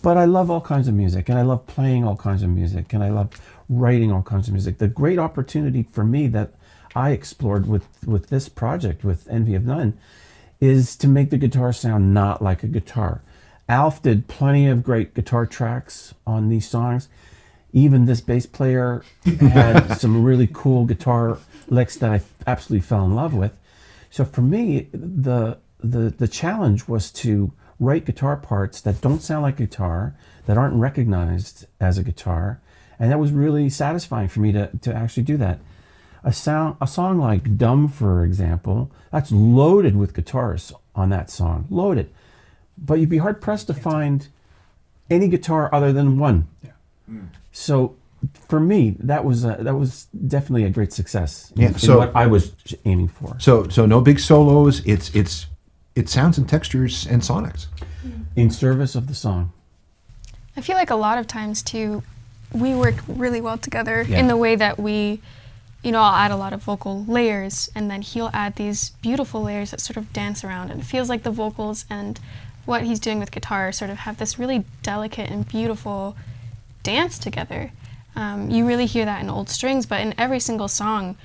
But I love all kinds of music, and I love playing all kinds of music, and I love writing all kinds of music. The great opportunity for me that I explored with this project, with Envy of None, is to make the guitar sound not like a guitar. Alf did plenty of great guitar tracks on these songs. Even this bass player had some really cool guitar licks that I absolutely fell in love with. So for me, the challenge was to write guitar parts that don't sound like guitar, that aren't recognized as a guitar, and that was really satisfying for me to actually do that. A song like Dumb, for example, that's loaded with guitars on that song, loaded. But you'd be hard pressed to find any guitar other than one. Yeah. So for me, that was definitely a great success. In what I was aiming for. So no big solos. It sounds and textures and sonics. In service of the song. I feel like a lot of times too, we work really well together in the way that we, I'll add a lot of vocal layers and then he'll add these beautiful layers that sort of dance around, and it feels like the vocals and what he's doing with guitar sort of have this really delicate and beautiful dance together. You really hear that in Old Strings, but in every single song,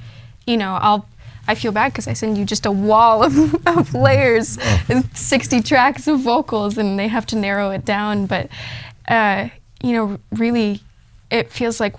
I feel bad because I send you just a wall of layers and 60 tracks of vocals and they have to narrow it down. But, really it feels like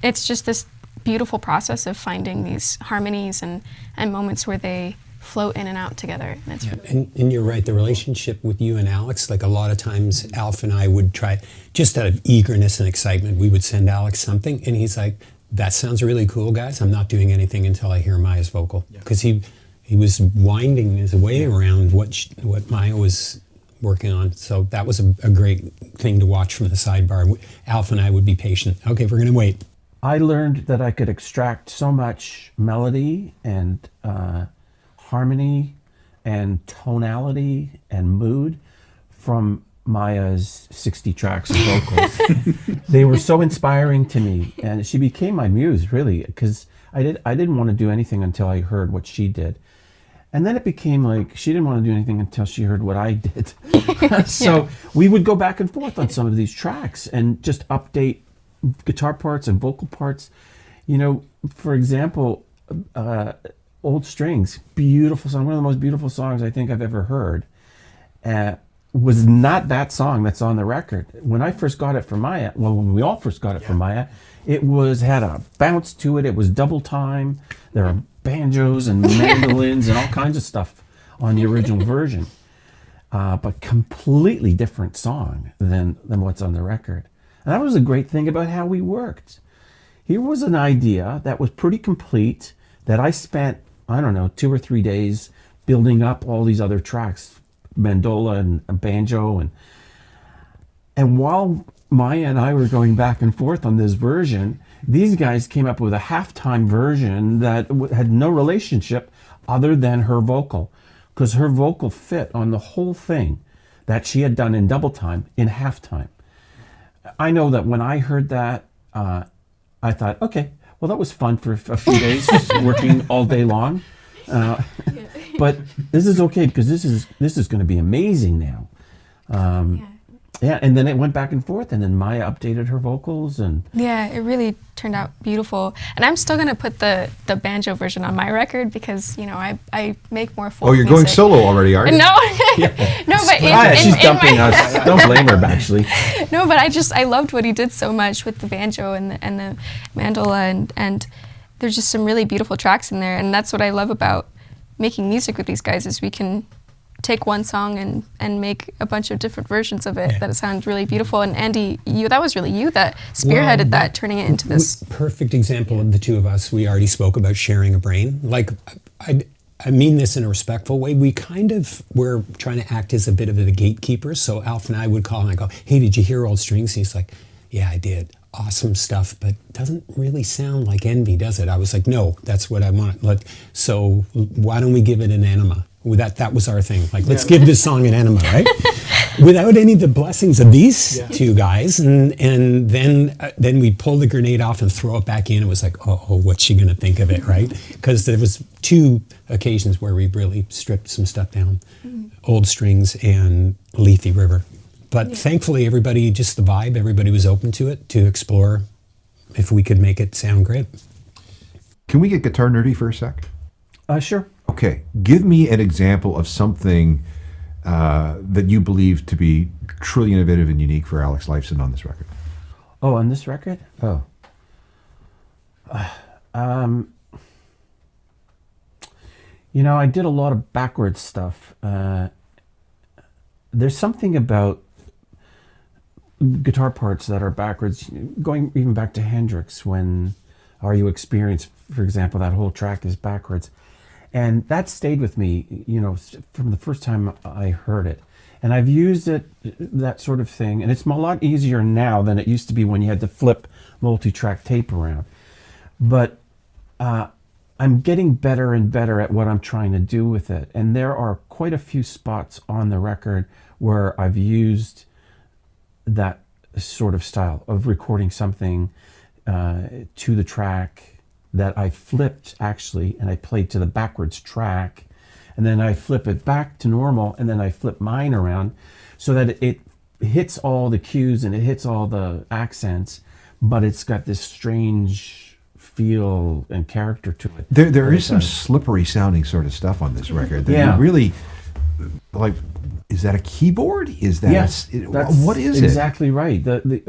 it's just this beautiful process of finding these harmonies and moments where they float in and out together. And, and you're right, the relationship with you and Alex, like a lot of times Alf and I would try, just out of eagerness and excitement, we would send Alex something and he's like, that sounds really cool, guys. I'm not doing anything until I hear Maya's vocal. Because he was winding his way around what Maya was working on. So that was a great thing to watch from the sidebar. Alf and I would be patient. Okay, we're going to wait. I learned that I could extract so much melody and harmony and tonality and mood from Maya's 60 tracks of vocals. They were so inspiring to me, and she became my muse, really, because I didn't want to do anything until I heard what she did. And then it became like she didn't want to do anything until she heard what I did. So we would go back and forth on some of these tracks and just update guitar parts and vocal parts. You know, for example, Old Strings, beautiful song, one of the most beautiful songs I think I've ever heard, was not that song that's on the record. When I first got it from Maya, well, when we all first got it from Maya, it had a bounce to it. It was double time. There are banjos and mandolins and all kinds of stuff on the original version, but completely different song than what's on the record. And that was a great thing about how we worked. Here was an idea that was pretty complete that I spent, I don't know, 2 or 3 days building up all these other tracks, mandola and banjo, and while Maya and I were going back and forth on this version, these guys came up with a halftime version that had no relationship other than her vocal, because her vocal fit on the whole thing that she had done in double time in halftime. I know that when I heard that, I thought, okay, well, that was fun for a few days, just working all day long. But this is okay, because this is going to be amazing now. Yeah, and then it went back and forth, and then Maya updated her vocals, and yeah, it really turned out beautiful. And I'm still gonna put the banjo version on my record because I make more folk. Oh, you're going solo already, are you? No, no, but she's dumping us. Don't blame her, actually. No, but I loved what he did so much with the banjo and the mandola, and there's just some really beautiful tracks in there, and that's what I love about making music with these guys is we can take one song and make a bunch of different versions of it that sound really beautiful. And Andy, that was really you that spearheaded that, turning it into this. Perfect example of the two of us. We already spoke about sharing a brain. Like, I mean this in a respectful way. We kind of were trying to act as a bit of the gatekeepers. So Alf and I would call and I go, hey, did you hear Old Strings? And he's like, yeah, I did. Awesome stuff, but doesn't really sound like Envy, does it? I was like, no, that's what I want. So why don't we give it an enema? That was our thing. Like, let's give this song an enema, right? Without any of the blessings of these two guys, and then we pull the grenade off and throw it back in. It was like, oh, what's she gonna think of it, right? Because there was 2 occasions where we really stripped some stuff down, Old Strings and Lethe River. But thankfully, everybody, just the vibe, everybody was open to it, to explore if we could make it sound great. Can we get guitar nerdy for a sec? Sure. Okay, give me an example of something that you believe to be truly innovative and unique for Alex Lifeson on this record. Oh, on this record? Oh. I did a lot of backwards stuff. There's something about guitar parts that are backwards, going even back to Hendrix when Are You Experienced, for example, that whole track is backwards. And that stayed with me, from the first time I heard it. And I've used it, that sort of thing. And it's a lot easier now than it used to be when you had to flip multi-track tape around. But I'm getting better and better at what I'm trying to do with it. And there are quite a few spots on the record where I've used that sort of style of recording something to the track that I flipped, actually, and I played to the backwards track, and then I flip it back to normal, and then I flip mine around so that it hits all the cues and it hits all the accents, but it's got this strange feel and character to it. There is some slippery sounding sort of stuff on this record that you really, like, is that a keyboard? Is that what is it? Exactly right.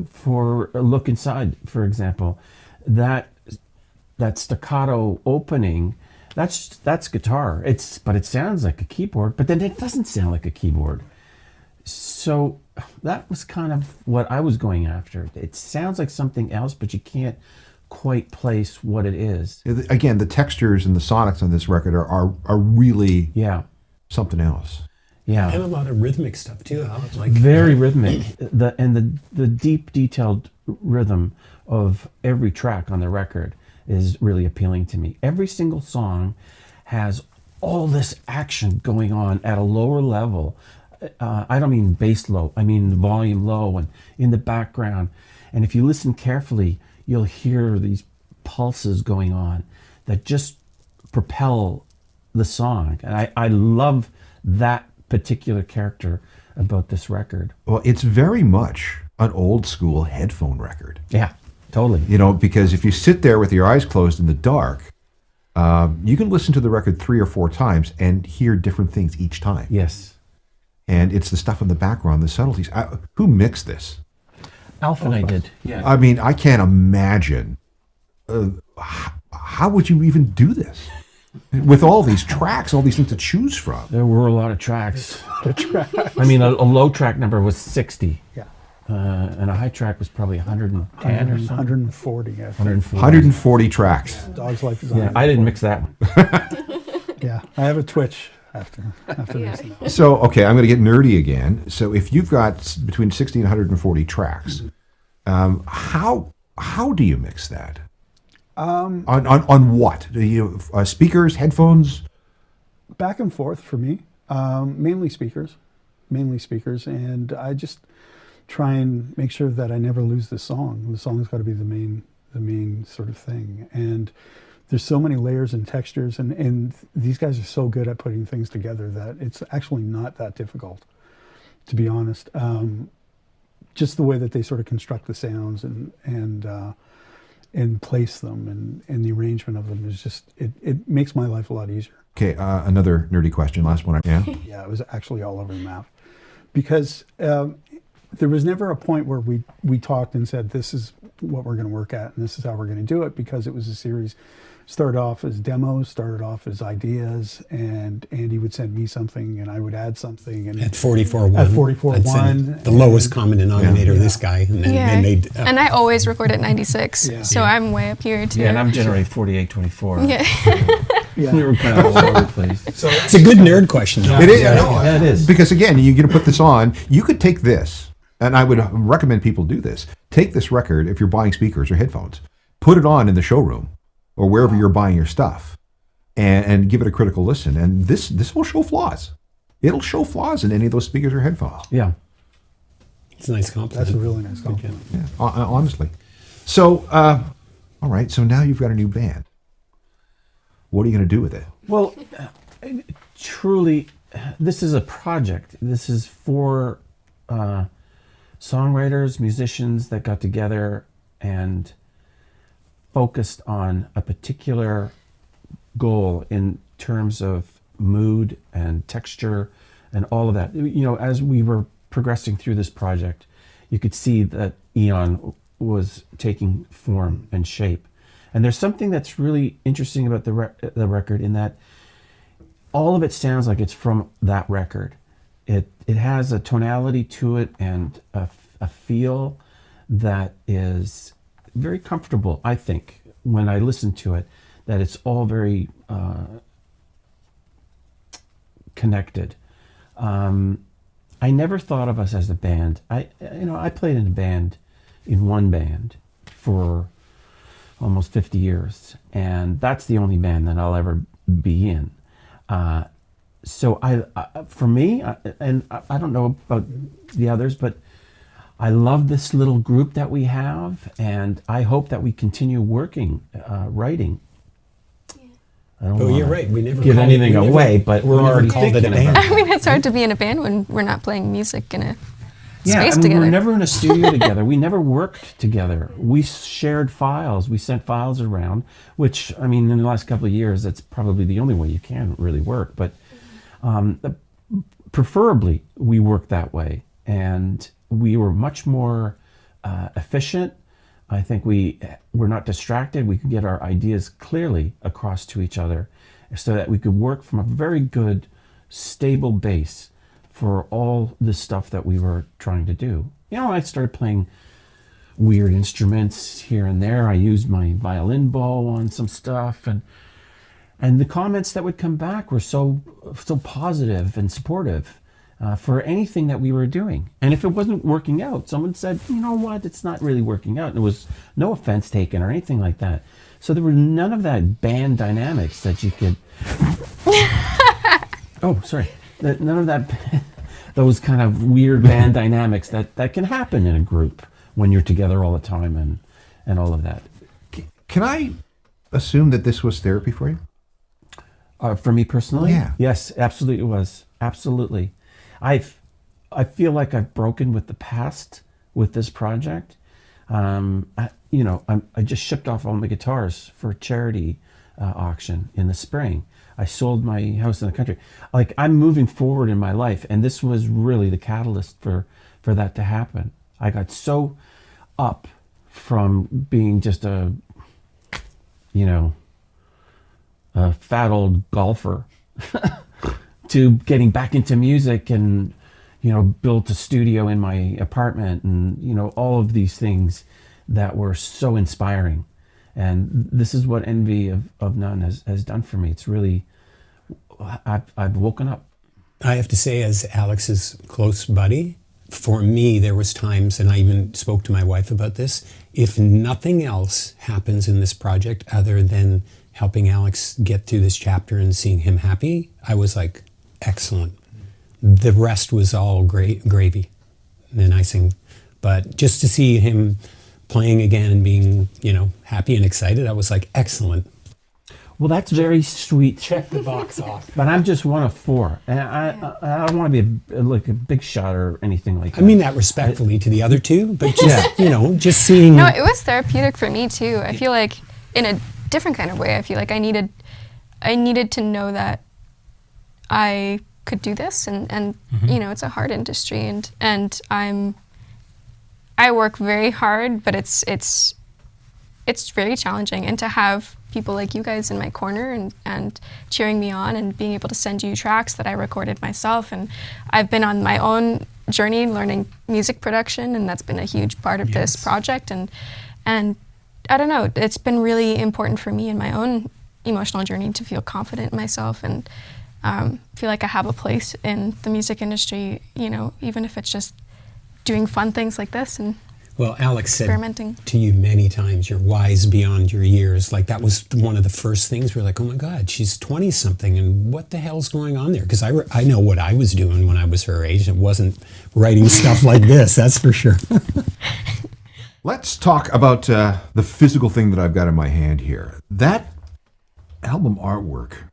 For a Look Inside, for example, that staccato opening, that's guitar. But it sounds like a keyboard, but then it doesn't sound like a keyboard. So that was kind of what I was going after. It sounds like something else, but you can't quite place what it is. Again, the textures and the sonics on this record are really Yeah, something else. yeah. And a lot of rhythmic stuff too. Like Very rhythmic. The deep, detailed rhythm of every track on the record is really appealing to me. Every single song has all this action going on at a lower level. I don't mean bass low, I mean volume low and in the background. And if you listen carefully, you'll hear these pulses going on that just propel the song. And I love that particular character about this record. Well, it's very much an old school headphone record. Yeah, totally. You know, because if you sit there with your eyes closed in the dark, you can listen to the record 3 or 4 times and hear different things each time. Yes. And it's the stuff in the background, the subtleties. Who mixed this? Alf and I did. Yeah. I mean, I can't imagine. How would you even do this? With all these tracks, all these things to choose from. There were a lot of tracks. I mean, a low track number was 60. Yeah. And a high track was probably 110 or something. 140, I think. 140. 140 tracks. Dog's Life is Yeah, I didn't mix that one. Yeah, I have a twitch after this. So, okay, I'm going to get nerdy again. So if you've got between 60 and 140 tracks, how do you mix that? On what? Do you speakers, headphones? Back and forth for me. Mainly speakers, and I just try and make sure that I never lose the song. The song's got to be the main sort of thing. And there's so many layers and textures, and these guys are so good at putting things together that it's actually not that difficult, to be honest. Just the way that they sort of construct the sounds and place them and the arrangement of them is just, it makes my life a lot easier. Okay, another nerdy question, last one. Yeah? Yeah, it was actually all over the map. Because there was never a point where we talked and said, this is what we're going to work at and this is how we're going to do it, because it was a series. Started off as demos, started off as ideas, and Andy would send me something and I would add something. And at 44.1. At 44.1. The lowest common denominator, this guy. And then Yeah. and they'd, And I always record at 96, so I'm way up here too. Yeah, and I'm generally 48-24. Yeah. Yeah. We were kind of all over the place. it's a good nerd question. Though. It is. Yeah, it is. Because again, you're going to put this on. You could take this, and I would recommend people do this. Take this record if you're buying speakers or headphones, put it on in the showroom or wherever you're buying your stuff, and give it a critical listen. And this will show flaws. It'll show flaws in any of those speakers or headphones. Yeah. It's a nice compliment. That's a really nice compliment. Yeah, honestly. So, all right. So now you've got a new band. What are you going to do with it? Well, truly, this is a project. This is for songwriters, musicians that got together and focused on a particular goal in terms of mood and texture and all of that. You know, as we were progressing through this project, you could see that Eon was taking form and shape. And there's something that's really interesting about the record in that all of it sounds like it's from that record. It has a tonality to it and a feel that is very comfortable, I think, when I listen to it, that it's all very connected. I never thought of us as a band. I played in one band for almost 50 years, and that's the only band that I'll ever be in. So for me, and I don't know about the others, but I love this little group that we have, and I hope that we continue working, writing. I don't Oh, you're wanna right. We never give called- anything we never- away, but we're we never already called it a thinking about band. it. I mean, it's hard to be in a band when we're not playing music in a Yeah, space I mean, together. we were never in a studio together. We never worked together. We shared files. We sent files around, which, I mean, in the last couple of years, that's probably the only way you can really work. But preferably, we worked that way. And we were much more efficient. I think we were not distracted. We could get our ideas clearly across to each other so that we could work from a very good, stable base for all the stuff that we were trying to do. You know, I started playing weird instruments here and there. I used my violin bow on some stuff, and the comments that would come back were so positive and supportive for anything that we were doing. And if it wasn't working out, someone said, you know what, it's not really working out. And there was no offense taken or anything like that. So there was none of that band dynamics that you could... Oh, sorry. None of that, those kind of weird band dynamics that can happen in a group when you're together all the time and all of that. Can I assume that this was therapy for you? For me personally? Yeah. Yes, absolutely it was. Absolutely. I feel like I've broken with the past with this project. I just shipped off all my guitars for a charity auction in the spring. I sold my house in the country. Like, I'm moving forward in my life, and this was really the catalyst for that to happen. I got so up from being just a fat old golfer to getting back into music and, built a studio in my apartment and, all of these things that were so inspiring. And this is what Envy of None has done for me. It's really, I've woken up. I have to say, as Alex's close buddy, for me, there was times, and I even spoke to my wife about this, if nothing else happens in this project other than helping Alex get through this chapter and seeing him happy, I was like, excellent. The rest was all gravy and icing. But just to see him playing again and being, happy and excited, I was like, excellent. Well, that's very sweet. Check the box off. But I'm just one of four. And I don't want to be a big shot or anything like that. I mean that respectfully to the other two, but just, just seeing... No, it was therapeutic for me too. I feel like in a different kind of way. I feel like I needed to know that I could do this, and it's a hard industry, and I work very hard, but it's very challenging, and to have people like you guys in my corner and cheering me on and being able to send you tracks that I recorded myself, and I've been on my own journey learning music production, and that's been a huge part of this project, and I don't know, it's been really important for me in my own emotional journey to feel confident in myself and feel like I have a place in the music industry, even if it's just doing fun things like this and well, Alex experimenting. Said to you many times, you're wise beyond your years. Like, that was one of the first things we're like, oh my God, she's 20-something, and what the hell's going on there? Because I know what I was doing when I was her age. It wasn't writing stuff like this, that's for sure. Let's talk about the physical thing that I've got in my hand here. That album artwork,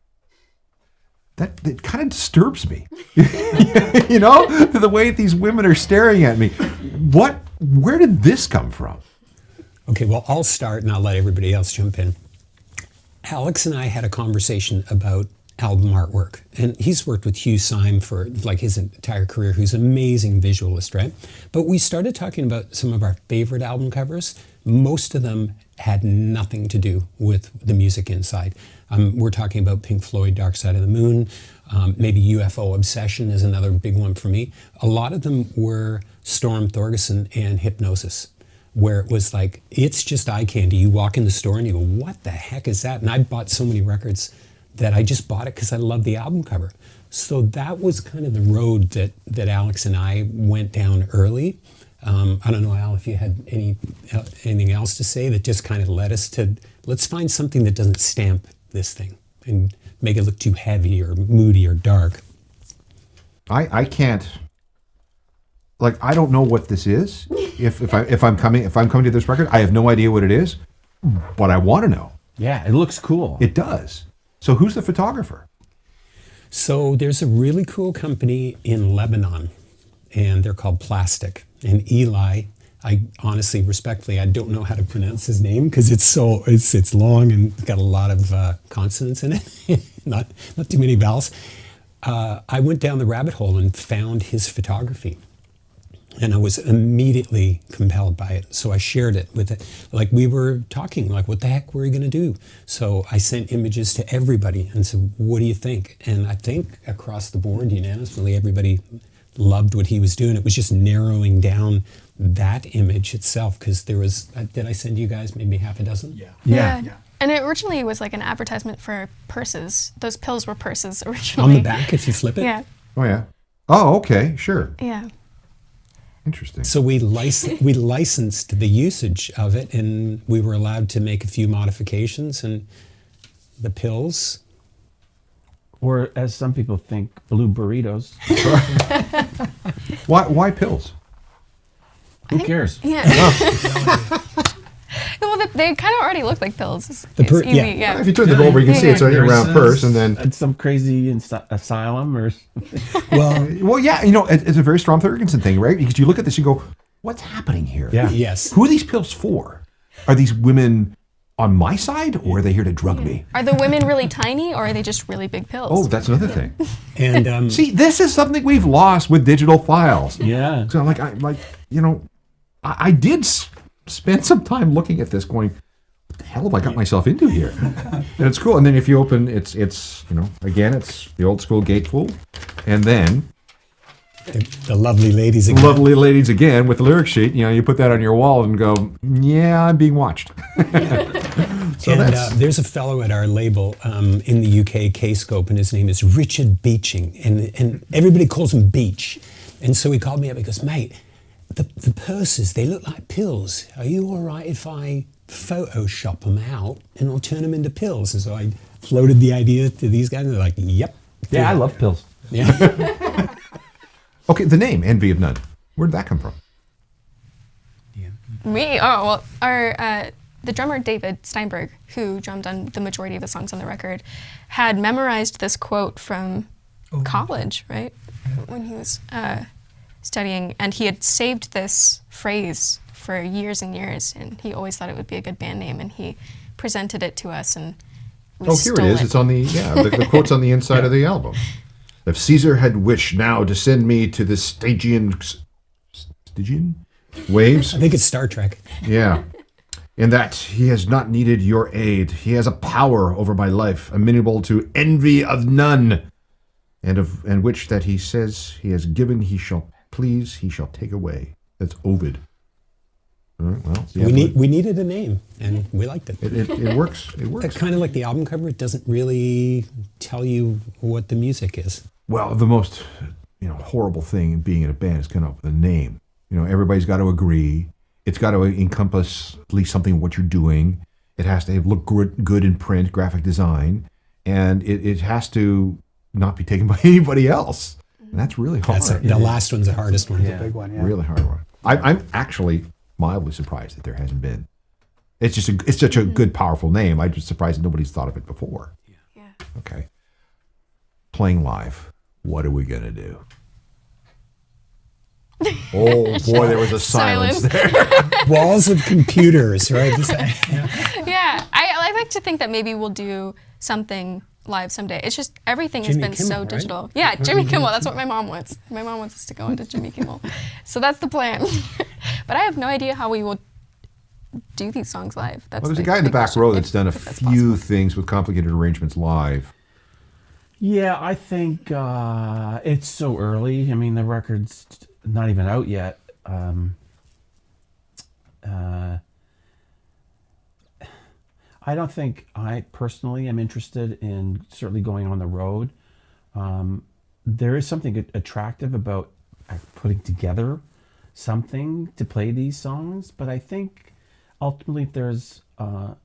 it kind of disturbs me. The way these women are staring at me. Where did this come from? Okay, well, I'll start and I'll let everybody else jump in. Alex and I had a conversation about album artwork, and he's worked with Hugh Syme for like his entire career, who's an amazing visualist, right? But we started talking about some of our favorite album covers. Most of them had nothing to do with the music inside. We're talking about Pink Floyd, Dark Side of the Moon, maybe UFO Obsession is another big one for me. A lot of them were Storm Thorgerson and Hypnosis, where it was like, it's just eye candy. You walk in the store and you go, what the heck is that? And I bought so many records that I just bought it because I love the album cover. So that was kind of the road that Alex and I went down early. I don't know, Al, if you had anything else to say that just kind of led us to, let's find something that doesn't stamp this thing and make it look too heavy or moody or dark. I can't, I don't know what this is. If I'm coming to this record, I have no idea what it is, but I want to know. Yeah, it looks cool. It does. So who's the photographer? So there's a really cool company in Lebanon, and they're called Plastic. And Eli, I honestly, respectfully, I don't know how to pronounce his name because it's long and got a lot of consonants in it, not too many vowels. I went down the rabbit hole and found his photography, and I was immediately compelled by it. So I shared it with it. Like, we were talking, like, what the heck were you going to do? So I sent images to everybody and said, what do you think? And I think across the board, unanimously, everybody loved what he was doing. It was just narrowing down that image itself, because there was, did I send you guys maybe half a dozen? Yeah. And it originally was like an advertisement for purses. Those pills were purses originally. On the back, if you flip it. Yeah. Oh yeah. Oh, okay, sure. Yeah. Interesting. So we licensed the usage of it, and we were allowed to make a few modifications, and the pills. Or as some people think, blue burritos. Why pills? Who cares? Yeah. Well, they kind of already look like pills. It's easy, yeah. yeah. If you turn them over, you can see it's a round purse, and then. At some crazy asylum or Well, yeah, it's a very Strom Thurgerson thing, right? Because you look at this, you go, "What's happening here?" Yeah. Yes. Who are these pills for? Are these women on my side, or are they here to drug me? Are the women really tiny, or are they just really big pills? Oh, that's another thing. And See, this is something we've lost with digital files. yeah. So, I did spend some time looking at this, going, "What the hell have I got myself into here?" And it's cool. And then if you open, it's again, it's the old school gatefold, and then the lovely ladies again. lovely ladies again with the lyric sheet. You put that on your wall and go, "Yeah, I'm being watched." So And that's there's a fellow at our label in the UK, K-Scope, and his name is Richard Beeching, and everybody calls him Beach. And so he called me up, he goes, "Mate, the purses, they look like pills. Are you all right if I Photoshop them out and I'll turn them into pills?" And so I floated the idea to these guys, and they're like, "Yep." Yeah, I love pills. Yeah. okay. The name Envy of None. Where did that come from? The drummer David Steinberg, who drummed on the majority of the songs on the record, had memorized this quote from college, right? When he was studying, and he had saved this phrase for years and years, and he always thought it would be a good band name, and he presented it to us, and we Here it is. It's on the quote's on the inside of the album. If Caesar had wished now to send me to the Stygian waves, I think it's Star Trek. yeah, in that he has not needed your aid. He has a power over my life, amenable to envy of none, and which that he says he has given, he shall please, he shall take away. That's Ovid. All right, well, We needed a name, and we liked it. It works. It works. Kind of like the album cover, it doesn't really tell you what the music is. Well, the most horrible thing in being in a band is coming up with a name. Everybody's got to agree. It's got to encompass at least something of what you're doing. It has to look good in print, graphic design, and it has to not be taken by anybody else. And that's really hard. The last one's the hardest one. The big one, yeah. Really hard one. I'm actually mildly surprised that there hasn't been. It's such a good, powerful name. I'm just surprised that nobody's thought of it before. Yeah. Okay. Playing live. What are we gonna do? Oh boy, there was a silence there. Walls of computers, right? Yeah, I like to think that maybe we'll do something live someday. It's just everything has Jimmy been Kimmel, so right? digital. Yeah, Jimmy Kimmel. That's what my mom wants. My mom wants us to go into Jimmy Kimmel. So that's the plan. But I have no idea how we will do these songs live. That's Well, there's a guy in the back question, row that's done a if that's few possible. things with complicated arrangements live. Yeah, I think it's so early. I mean, the record's not even out yet. I don't think I personally am interested in certainly going on the road. There is something attractive about putting together something to play these songs, but I think ultimately if there's a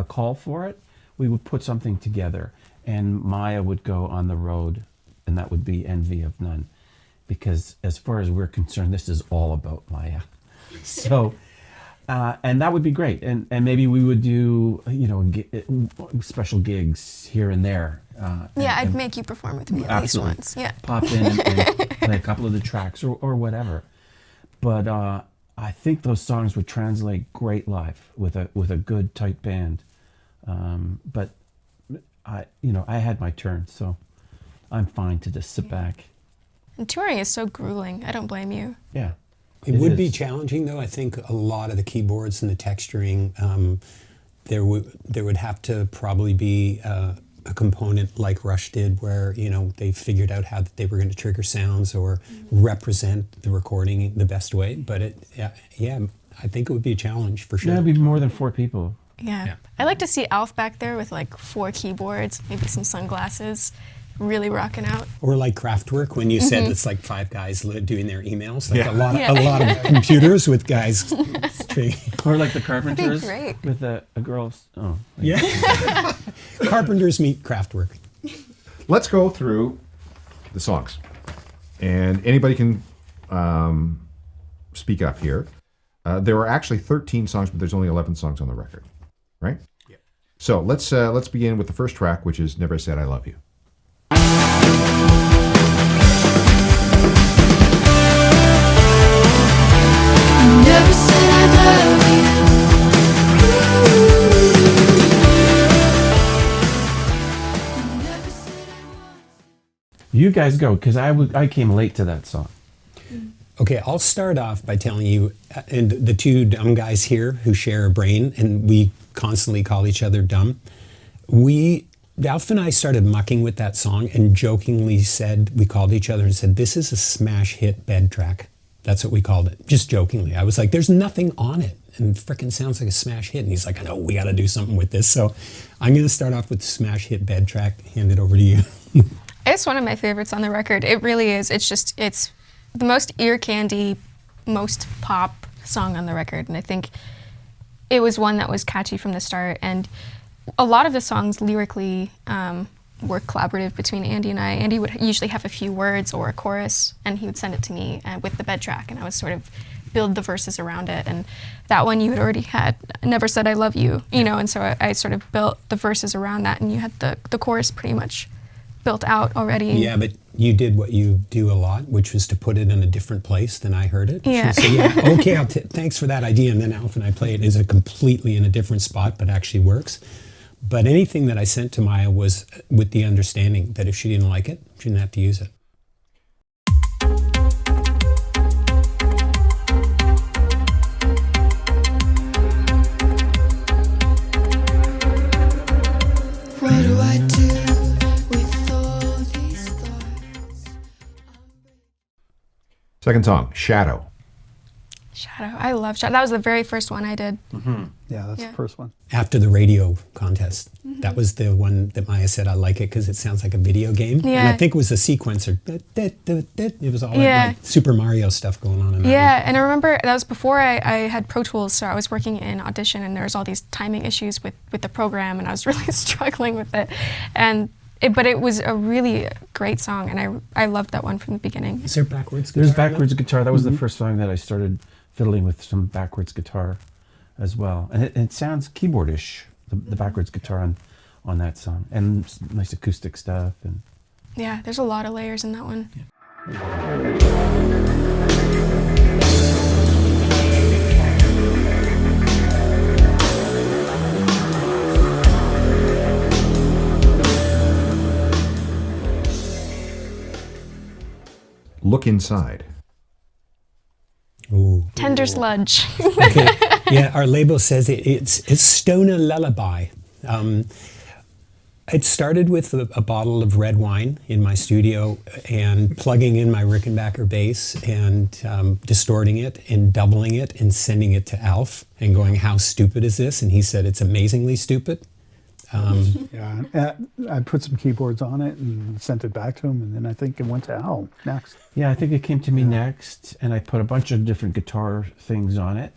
call for it, we would put something together, and Maya would go on the road, and that would be Envy of None, because as far as we're concerned, this is all about Maya. So, and that would be great, and maybe we would do special gigs here and there. Yeah, I'd make you perform with me at least Absolutely. once. Yeah. Pop in and play a couple of the tracks or whatever. But I think those songs would translate great live with a good tight band. But I had my turn, so I'm fine to just sit back. And touring is so grueling. I don't blame you. Yeah. It would be is. challenging, though. I think a lot of the keyboards and the texturing, there would have to probably be a component like Rush did, where they figured out how that they were going to trigger sounds or represent the recording the best way. But I think it would be a challenge for sure. That'd be more than 4 people. Yeah. I like to see Alf back there with like 4 keyboards, maybe some sunglasses, really rocking out. Or like Kraftwerk, when you said it's like 5 guys doing their emails, like a lot of computers with guys. Or like the Carpenters great. with a girl. Oh, Yeah. Carpenters meet Kraftwerk. Let's go through the songs, and anybody can speak up here. There are actually 13 songs, but there's only 11 songs on the record, right? Yeah. So let's begin with the first track, which is "Never Said I Love You." Never said I love you. You guys go, because I came late to that song. Okay, I'll start off by telling you, and the 2 dumb guys here who share a brain, and we constantly call each other dumb. Alf and I started mucking with that song and jokingly we called each other and said, this is a smash hit bed track. That's what we called it, just jokingly. I was like, there's nothing on it, and it frickin' sounds like a smash hit. And he's like, I know, we gotta do something with this. So I'm gonna start off with smash hit bed track, hand it over to you. It's one of my favorites on the record. It really is. It's the most ear candy, most pop song on the record. And I think it was one that was catchy from the start. And a lot of the songs lyrically were collaborative between Andy and I. Andy would usually have a few words or a chorus, and he would send it to me with the bed track, and I would sort of build the verses around it. And that one you had already had "Never Said I Love You," and so I sort of built the verses around that, and you had the chorus pretty much built out already. Yeah, but you did what you do a lot, which was to put it in a different place than I heard it. Yeah. So okay, thanks for that idea. And then Alf and I play it is completely in a different spot, but actually works. But anything that I sent to Maya was with the understanding that if she didn't like it, she didn't have to use it. What do I do with all these thoughts? Second song, "Shadow." Shadow. I love Shadow. That was the very first one I did. Yeah, that's the first one. After the radio contest, that was the one that Maya said, I like it because it sounds like a video game. Yeah. And I think it was a sequencer. It was all Yeah. like Super Mario stuff going on in that Yeah, and I remember that was before I had Pro Tools, so I was working in Audition, and there was all these timing issues with the program, and I was really struggling with it. But it was a really great song, and I loved that one from the beginning. Is there backwards guitar? There's backwards guitar. That was the first song that I started fiddling with some backwards guitar as well. And it sounds keyboardish, the backwards guitar on that song. And nice acoustic stuff. And Yeah, there's a lot of layers in that one. "Look Inside." Ooh. Tender Sludge. Okay. Yeah, our label says it's stoner lullaby. It started with a bottle of red wine in my studio and plugging in my Rickenbacker bass and distorting it and doubling it and sending it to Alf and going, how stupid is this? And he said, it's amazingly stupid. Yeah, I put some keyboards on it and sent it back to him, and then I think it went to Al next. yeah, I think it came to me next, and I put a bunch of different guitar things on it.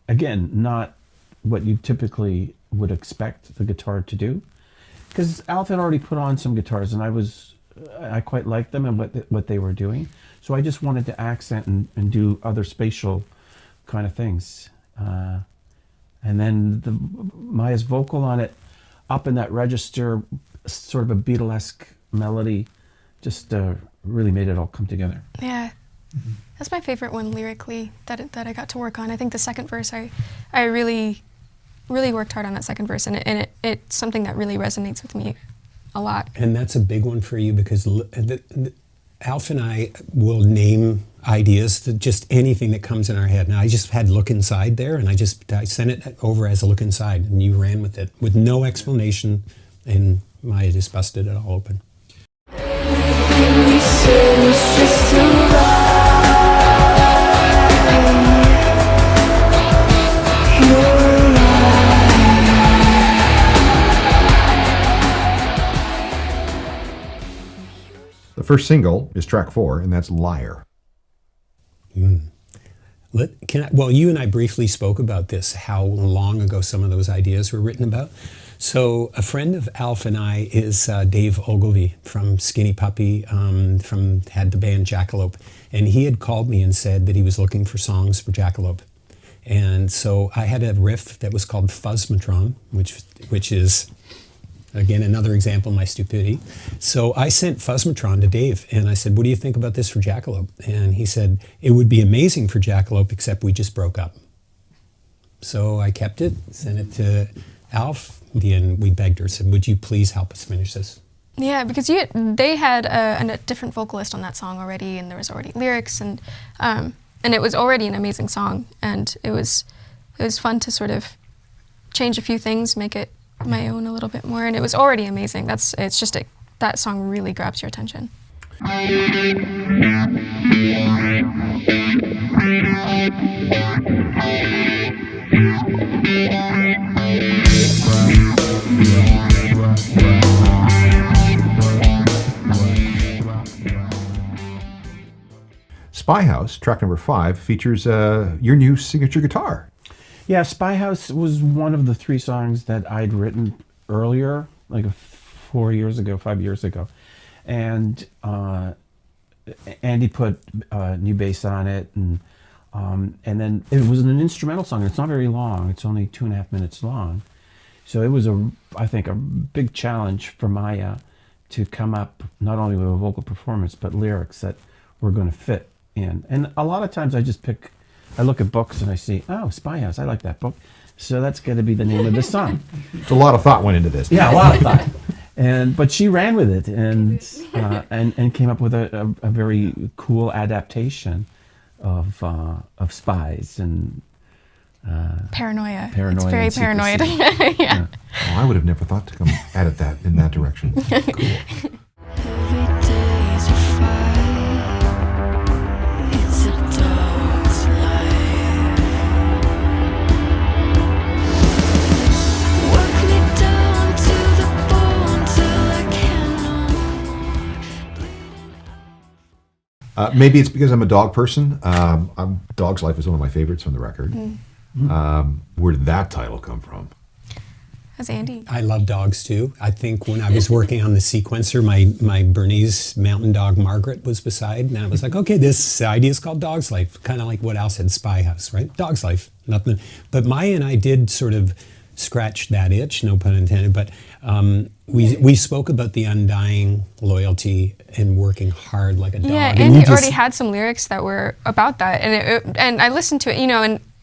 Again, not what you typically would expect the guitar to do, because Alf had already put on some guitars, and I quite liked them and what they were doing. So I just wanted to accent and do other spatial kind of things. And then Maya's vocal on it, up in that register, sort of a Beatlesque melody, just really made it all come together. Yeah. That's my favorite one lyrically that I got to work on. I think the second verse, I really worked hard on that second verse, and it's something that really resonates with me a lot. And that's a big one for you because Alf and I will name ideas to just anything that comes in our head. Now I just had Look Inside there, and I sent it over as a Look Inside, and you ran with it with no explanation, And Maya just busted it all open. We said was just a lie. You're The first single is track 4, and that's Liar. Well, you and I briefly spoke about this, how long ago some of those ideas were written about. So a friend of Alf and I is Dave Ogilvy from Skinny Puppy, had the band Jackalope. And he had called me and said that he was looking for songs for Jackalope. And so I had a riff that was called Fuzzmatron, which is, again, another example of my stupidity. So I sent Fuzzmatron to Dave, and I said, what do you think about this for Jackalope? And he said, it would be amazing for Jackalope, except we just broke up. So I kept it, sent it to Alf, and we begged her, said, would you please help us finish this? Yeah, because they had a different vocalist on that song already, and there was already lyrics, and it was already an amazing song, and it was fun to sort of change a few things, make it my own a little bit more, and it was already amazing. That song really grabs your attention. Spy House, track number 5, features your new signature guitar. Yeah, Spy House was one of the 3 songs that I'd written earlier, like 5 years ago. And Andy put new bass on it, and then it was an instrumental song. It's not very long. It's only 2.5 minutes long. So it was, I think, a big challenge for Maya to come up not only with a vocal performance, but lyrics that were going to fit in. And a lot of times I look at books and I see, oh, Spy House, I like that book. So that's going to be the name of the song. So a lot of thought went into this. Yeah, a lot of thought. But she ran with it and came up with a very cool adaptation of Spies and Paranoia. Paranoia. It's very and paranoid. secrecy. Yeah. Oh, I would have never thought to come at it in that direction. Cool. Every day's a fight. It's a dog's life. Work me down to the bone till I cannot. Maybe it's because I'm a dog person. Dog's Life is one of my favorites from the record. Where did that title come from? That's Andy. I love dogs too. I think when I was working on the sequencer, my Bernese mountain dog Margaret was beside, and I was like, okay, this idea is called Dog's Life, kind of like what Al said, Spy House, right? Dog's Life, nothing. But Maya and I did sort of scratch that itch, no pun intended, but we spoke about the undying loyalty and working hard like a dog. Yeah, and Andy already had some lyrics that were about that, and I listened to it,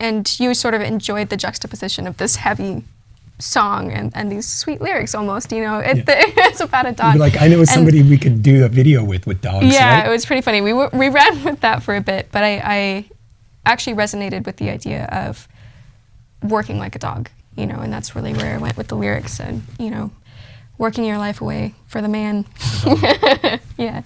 and you sort of enjoyed the juxtaposition of this heavy song and these sweet lyrics almost, it's about a dog. Like, I know somebody we could do a video with dogs, yeah, right? It was pretty funny. We ran with that for a bit, but I actually resonated with the idea of working like a dog, and that's really where I went with the lyrics and, working your life away for the man. Yeah.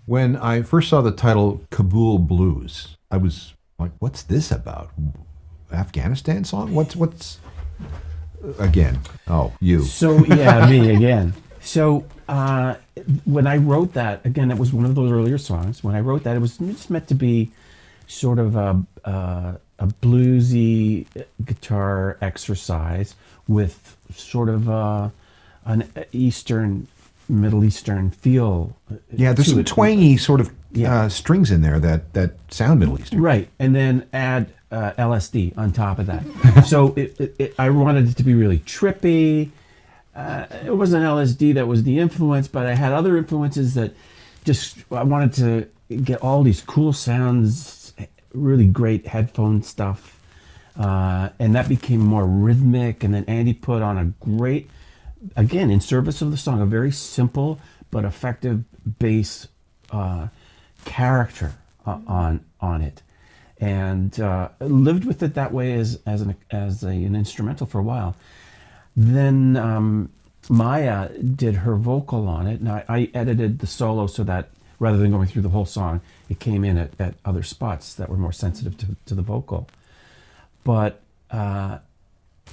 When I first saw the title Kabul Blues, I was like, what's this about? Afghanistan song? What's again? Oh, you. So, yeah, me again. So when I wrote that, again, it was one of those earlier songs. When I wrote that, it was just meant to be sort of a bluesy guitar exercise with sort of an Middle Eastern feel. Yeah, there's some twangy sort of strings in there that sound Middle Eastern. Right, and then add LSD on top of that. So I wanted it to be really trippy. It wasn't LSD that was the influence, but I had other influences that I wanted to get all these cool sounds, really great headphone stuff, And that became more rhythmic, and then Andy put on a great, again, in service of the song, a very simple but effective bass character on it, and lived with it that way as an instrumental for a while. Then Maya did her vocal on it, and I edited the solo so that rather than going through the whole song, it came in at other spots that were more sensitive to the vocal. But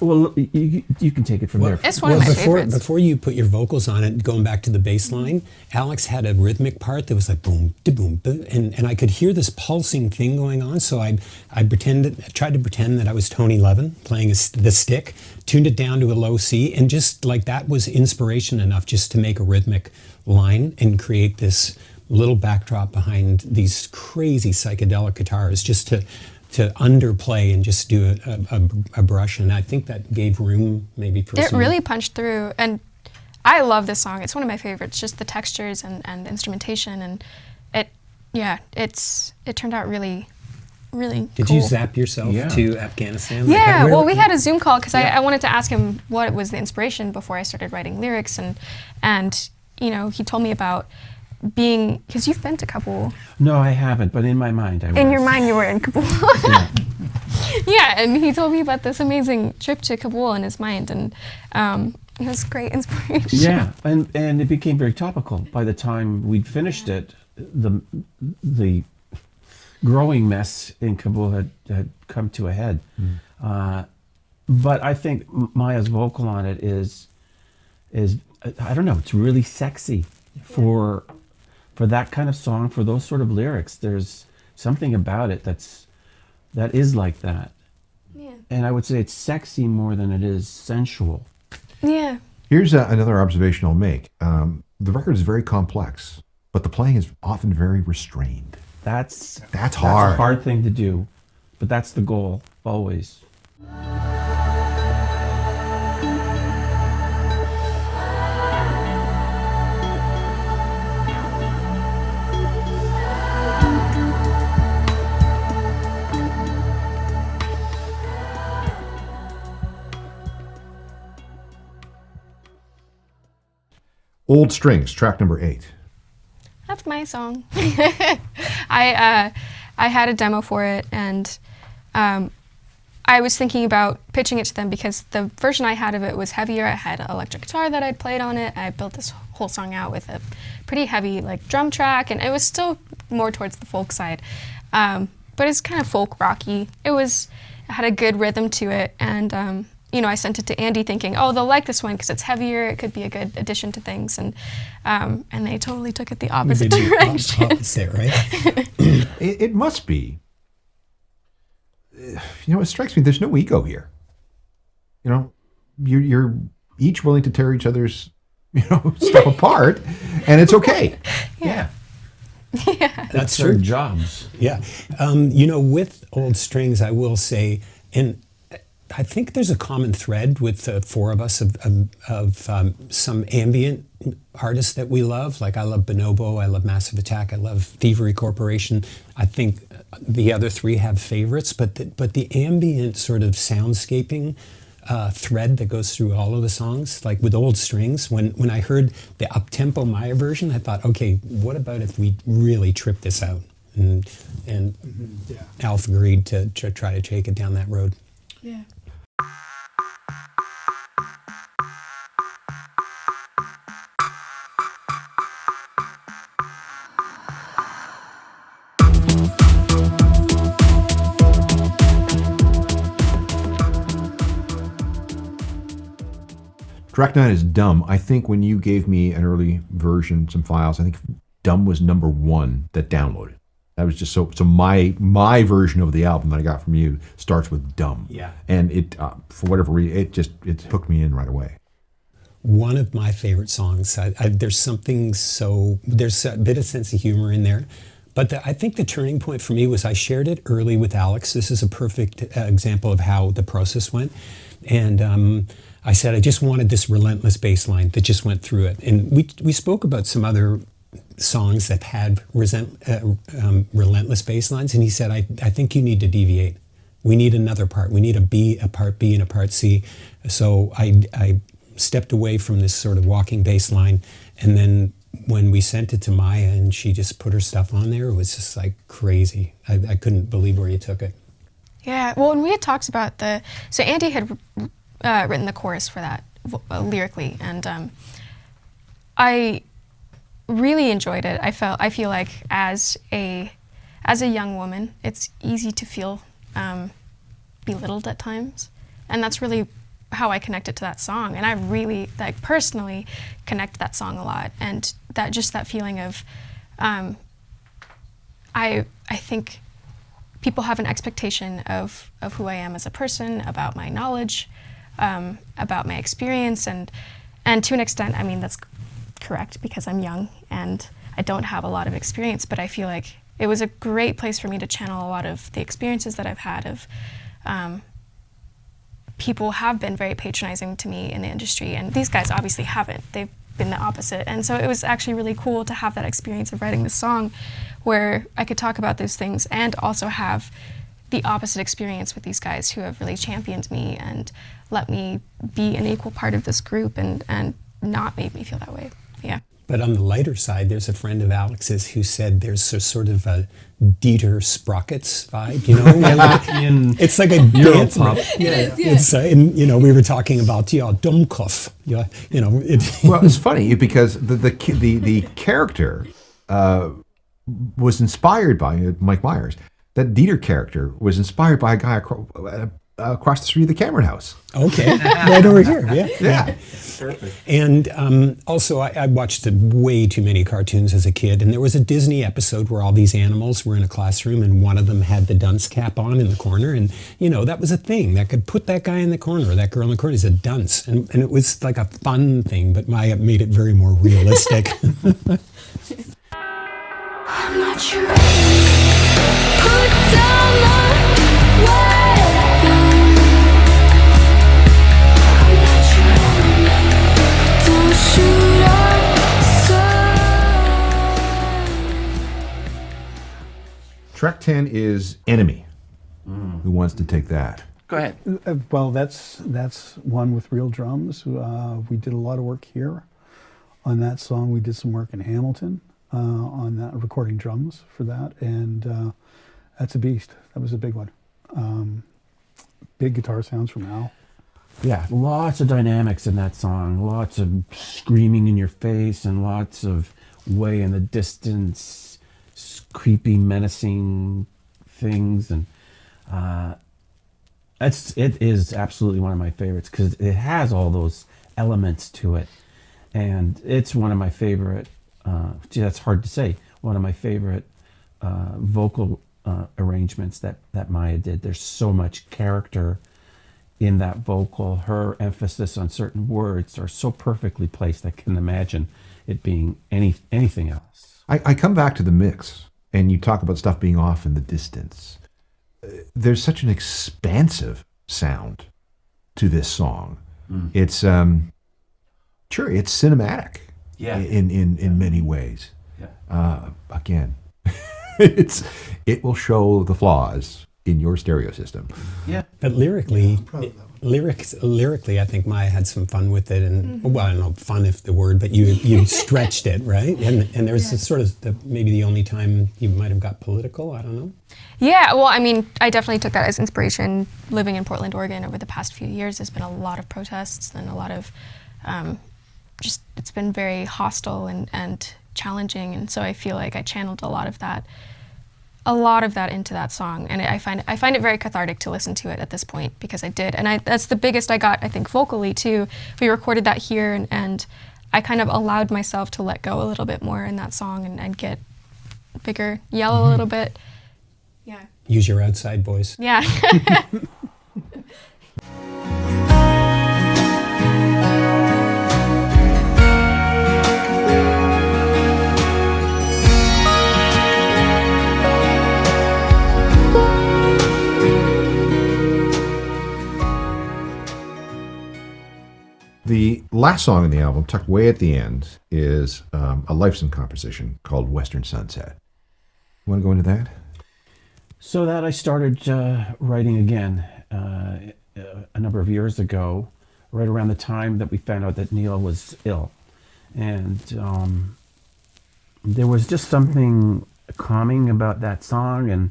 well, you can take it from there. It's one of my favorites. Before you put your vocals on it, going back to the bass line, Alex had a rhythmic part that was like boom, da boom, boom, and I could hear this pulsing thing going on. So I tried to pretend that I was Tony Levin playing the stick, tuned it down to a low C, and just like that was inspiration enough just to make a rhythmic line and create this little backdrop behind these crazy psychedelic guitars, just to underplay and just do a brush, and I think that gave room maybe for it really punched through, and I love this song. It's one of my favorites, just the textures and the instrumentation, and it turned out really Did cool. you zap yourself to Afghanistan? Yeah, well, we had a Zoom call because I wanted to ask him what was the inspiration before I started writing lyrics, and you know, he told me about being, because you've been to Kabul. No, I haven't, but in my mind I was. In your mind you were in Kabul. Yeah. Yeah, and he told me about this amazing trip to Kabul in his mind, and it was great inspiration. Yeah, and it became very topical. By the time we'd finished it, the growing mess in Kabul had come to a head. But I think Maya's vocal on it is I don't know, it's really sexy for that kind of song, for those sort of lyrics. There's something about it that is like that. Yeah. And I would say it's sexy more than it is sensual. Yeah. Here's another observation I'll make. The record is very complex, but the playing is often very restrained. That's hard. That's a hard thing to do, but that's the goal, always. Old Strings, track number 8. That's my song. I had a demo for it, and I was thinking about pitching it to them because the version I had of it was heavier. I had an electric guitar that I'd played on it. I built this whole song out with a pretty heavy like drum track, and it was still more towards the folk side, but it's kind of folk rocky. It had a good rhythm to it, and you know, I sent it to Andy thinking, oh, they'll like this one because it's heavier. It could be a good addition to things, and they totally took it the opposite direction. Opposite, right? It must be. You know, it strikes me there's no ego here. You know, you're each willing to tear each other's, stuff apart, and it's okay. Yeah. Yeah. That's their jobs. Yeah. With Old Strings, I will say, and I think there's a common thread with the four of us of some ambient artists that we love. Like I love Bonobo, I love Massive Attack, I love Thievery Corporation. I think the other three have favorites, but the ambient sort of soundscaping thread that goes through all of the songs, like with Old Strings, when I heard the up-tempo Maya version, I thought, okay, what about if we really trip this out? And Alf agreed to try to take it down that road. Yeah. Track 9 is Dumb. I think when you gave me an early version, some files, I think Dumb was number 1 that downloaded. That was just so my version of the album that I got from you starts with Dumb. Yeah. And it, for whatever reason, it hooked me in right away. One of my favorite songs. There's a bit of sense of humor in there. But I think the turning point for me was I shared it early with Alex. This is a perfect example of how the process went. And I said, I just wanted this relentless bass line that just went through it. And we spoke about some other songs that had relentless bass lines. And he said, I think you need to deviate. we need another part. We need a part B and a part C. So I stepped away from this sort of walking bass line, and then when we sent it to Maya and she just put her stuff on there, it was just like crazy. I couldn't believe where you took it. Yeah, well, and we had talked about so Andy had written the chorus for that lyrically, and I really enjoyed it. I feel like as a young woman, it's easy to feel belittled at times, and that's really how I connected to that song. And I really, like, personally connect to that song a lot, and that feeling of I think people have an expectation of who I am as a person, about my knowledge, about my experience, and to an extent, I mean, that's correct because I'm young and I don't have a lot of experience, but I feel like it was a great place for me to channel a lot of the experiences that I've had of people have been very patronizing to me in the industry, and these guys obviously haven't. They've been the opposite, and so it was actually really cool to have that experience of writing this song where I could talk about those things and also have the opposite experience with these guys who have really championed me and let me be an equal part of this group and not made me feel that way. Yeah. But on the lighter side, there's a friend of Alex's who said there's a sort of a Dieter Sprockets vibe, you know? Yeah, like it's like a dance. Yeah. It's, and, you know, we were talking about, Dummkopf. Yeah, you know. Well, it's funny because the character was inspired by Mike Myers. That Dieter character was inspired by a guy across the street of the Cameron House. Okay, right over here. Yeah. Perfect. And also, I watched way too many cartoons as a kid, and there was a Disney episode where all these animals were in a classroom, and one of them had the dunce cap on in the corner, and that was a thing that could put that guy in the corner or that girl in the corner as a dunce, and it was like a fun thing, but Maya made it very more realistic. I'm not sure. Put down the weapon. I'm not sure. Don't shoot us. Track 10 is Enemy. Who wants to take that? Go ahead. Well, that's one with real drums. We did a lot of work here on that song. We did some work in Hamilton on that, recording drums for that, and that's a beast. That was a big one. Big guitar sounds from Al. Yeah, lots of dynamics in that song. Lots of screaming in your face and lots of way in the distance, creepy, menacing things, and it is absolutely one of my favorites because it has all those elements to it, and it's one of my favorite. That's hard to say. One of my favorite vocal arrangements that Maya did. There's so much character in that vocal. Her emphasis on certain words are so perfectly placed. I can imagine it being anything else. I come back to the mix, and you talk about stuff being off in the distance. There's such an expansive sound to this song. It's sure, it's cinematic. Yeah. In many ways. Yeah. Again, it will show the flaws in your stereo system. Yeah. But lyrically, I think Maya had some fun with it, and well, I don't know, fun if the word, but you stretched it, right? And there was this sort of maybe the only time you might have got political. I don't know. Yeah, well, I mean, I definitely took that as inspiration. Living in Portland, Oregon, over the past few years, there's been a lot of protests and a lot of it's been very hostile and challenging, and so I feel like I channeled a lot of that into that song, and I find it very cathartic to listen to it at this point because I did, and that's the biggest I got, I think, vocally too. We recorded that here, and I kind of allowed myself to let go a little bit more in that song and get bigger, yell a little bit. Yeah. Use your outside voice. Yeah. The last song in the album, tucked way at the end, is a Lifeson composition called Western Sunset. You want to go into that? So that I started writing again a number of years ago, right around the time that we found out that Neil was ill. And there was just something calming about that song. And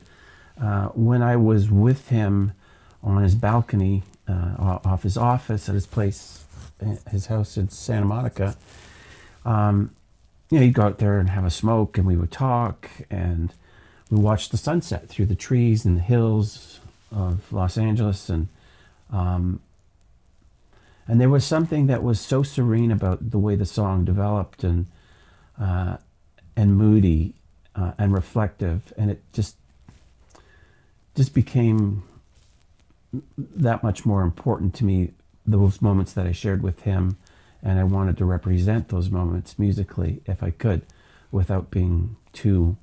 when I was with him on his balcony off his office at his place, his house in Santa Monica, he'd go out there and have a smoke, and we would talk, and we watched the sunset through the trees and the hills of Los Angeles, and there was something that was so serene about the way the song developed, and moody and reflective, and it just became that much more important to me, those moments that I shared with him, and I wanted to represent those moments musically if I could, without being too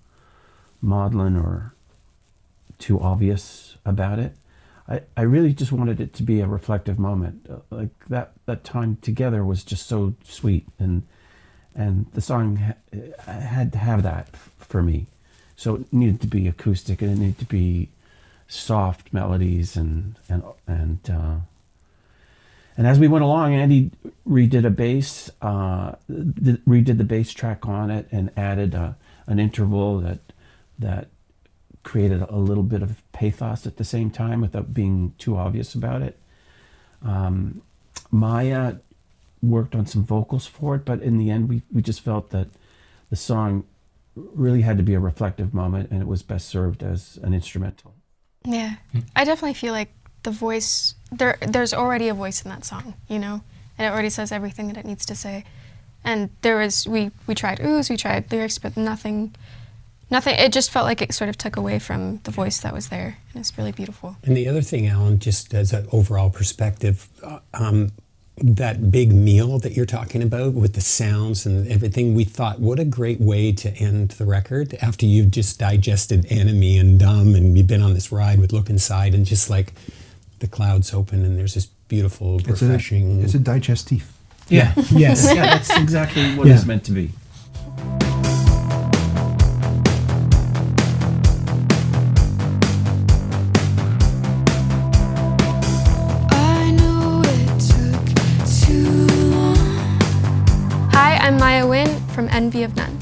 maudlin or too obvious about it. I really just wanted it to be a reflective moment. Like that time together was just so sweet, and the song had to have that for me. So it needed to be acoustic, and it needed to be soft melodies, and as we went along, Andy redid a bass, redid the bass track on it, and added an interval that created a little bit of pathos at the same time without being too obvious about it. Maya worked on some vocals for it, but in the end, we just felt that the song really had to be a reflective moment, and it was best served as an instrumental. Yeah, I definitely feel like the voice, there's already a voice in that song, and it already says everything that it needs to say. And we tried ooze, we tried lyrics, but nothing, it just felt like it sort of took away from the voice that was there, and it's really beautiful. And the other thing, Alan, just as an overall perspective, that big meal that you're talking about with the sounds and everything, we thought, what a great way to end the record after you've just digested Enemy and Dumb, and you've been on this ride with Look Inside, and just like the clouds open and there's this beautiful, refreshing... It's a digestif. Yeah. Yes. Yeah, that's exactly what it's meant to be. I'm Maya Wynn from Envy of None.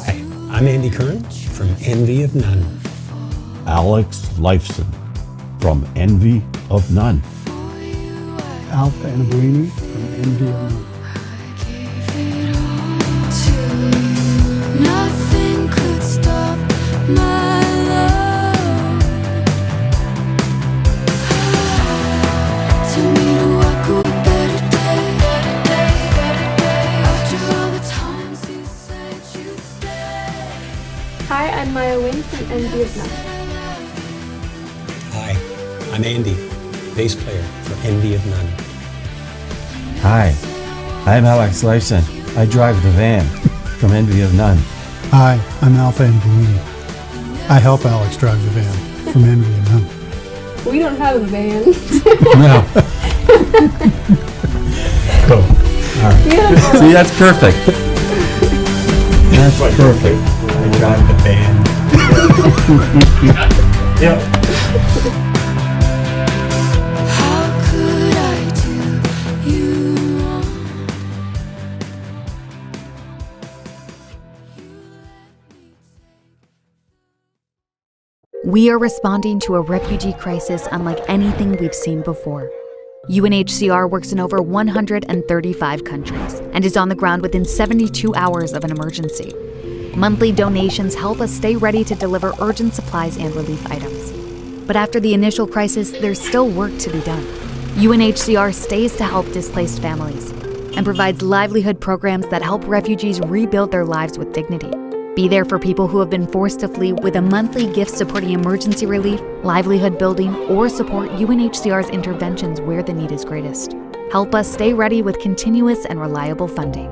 Hi, I'm Andy Kern from Envy of None. Alex Lifeson from Envy of None. Alpha and Abrini from Envy of None. Nothing could stop my love. Tell me to walk a better day. After all the times you said you'd stay. Hi, I'm Maya Wynn from Envy of None. Hi, I'm Andy, bass player for Envy of None. Hi, I'm Alex Lifeson. I drive the van from Envy of None. Hi, I'm Alpha and Abrini. I help Alex drive the van from Envy of None. We don't have a van. No. Cool. All right. See, that's perfect. That's perfect. I drive the van. Yep. How could I do you wrong? We are responding to a refugee crisis unlike anything we've seen before. UNHCR works in over 135 countries and is on the ground within 72 hours of an emergency. Monthly donations help us stay ready to deliver urgent supplies and relief items. But after the initial crisis, there's still work to be done. UNHCR stays to help displaced families and provides livelihood programs that help refugees rebuild their lives with dignity. Be there for people who have been forced to flee with a monthly gift supporting emergency relief, livelihood building, or support UNHCR's interventions where the need is greatest. Help us stay ready with continuous and reliable funding.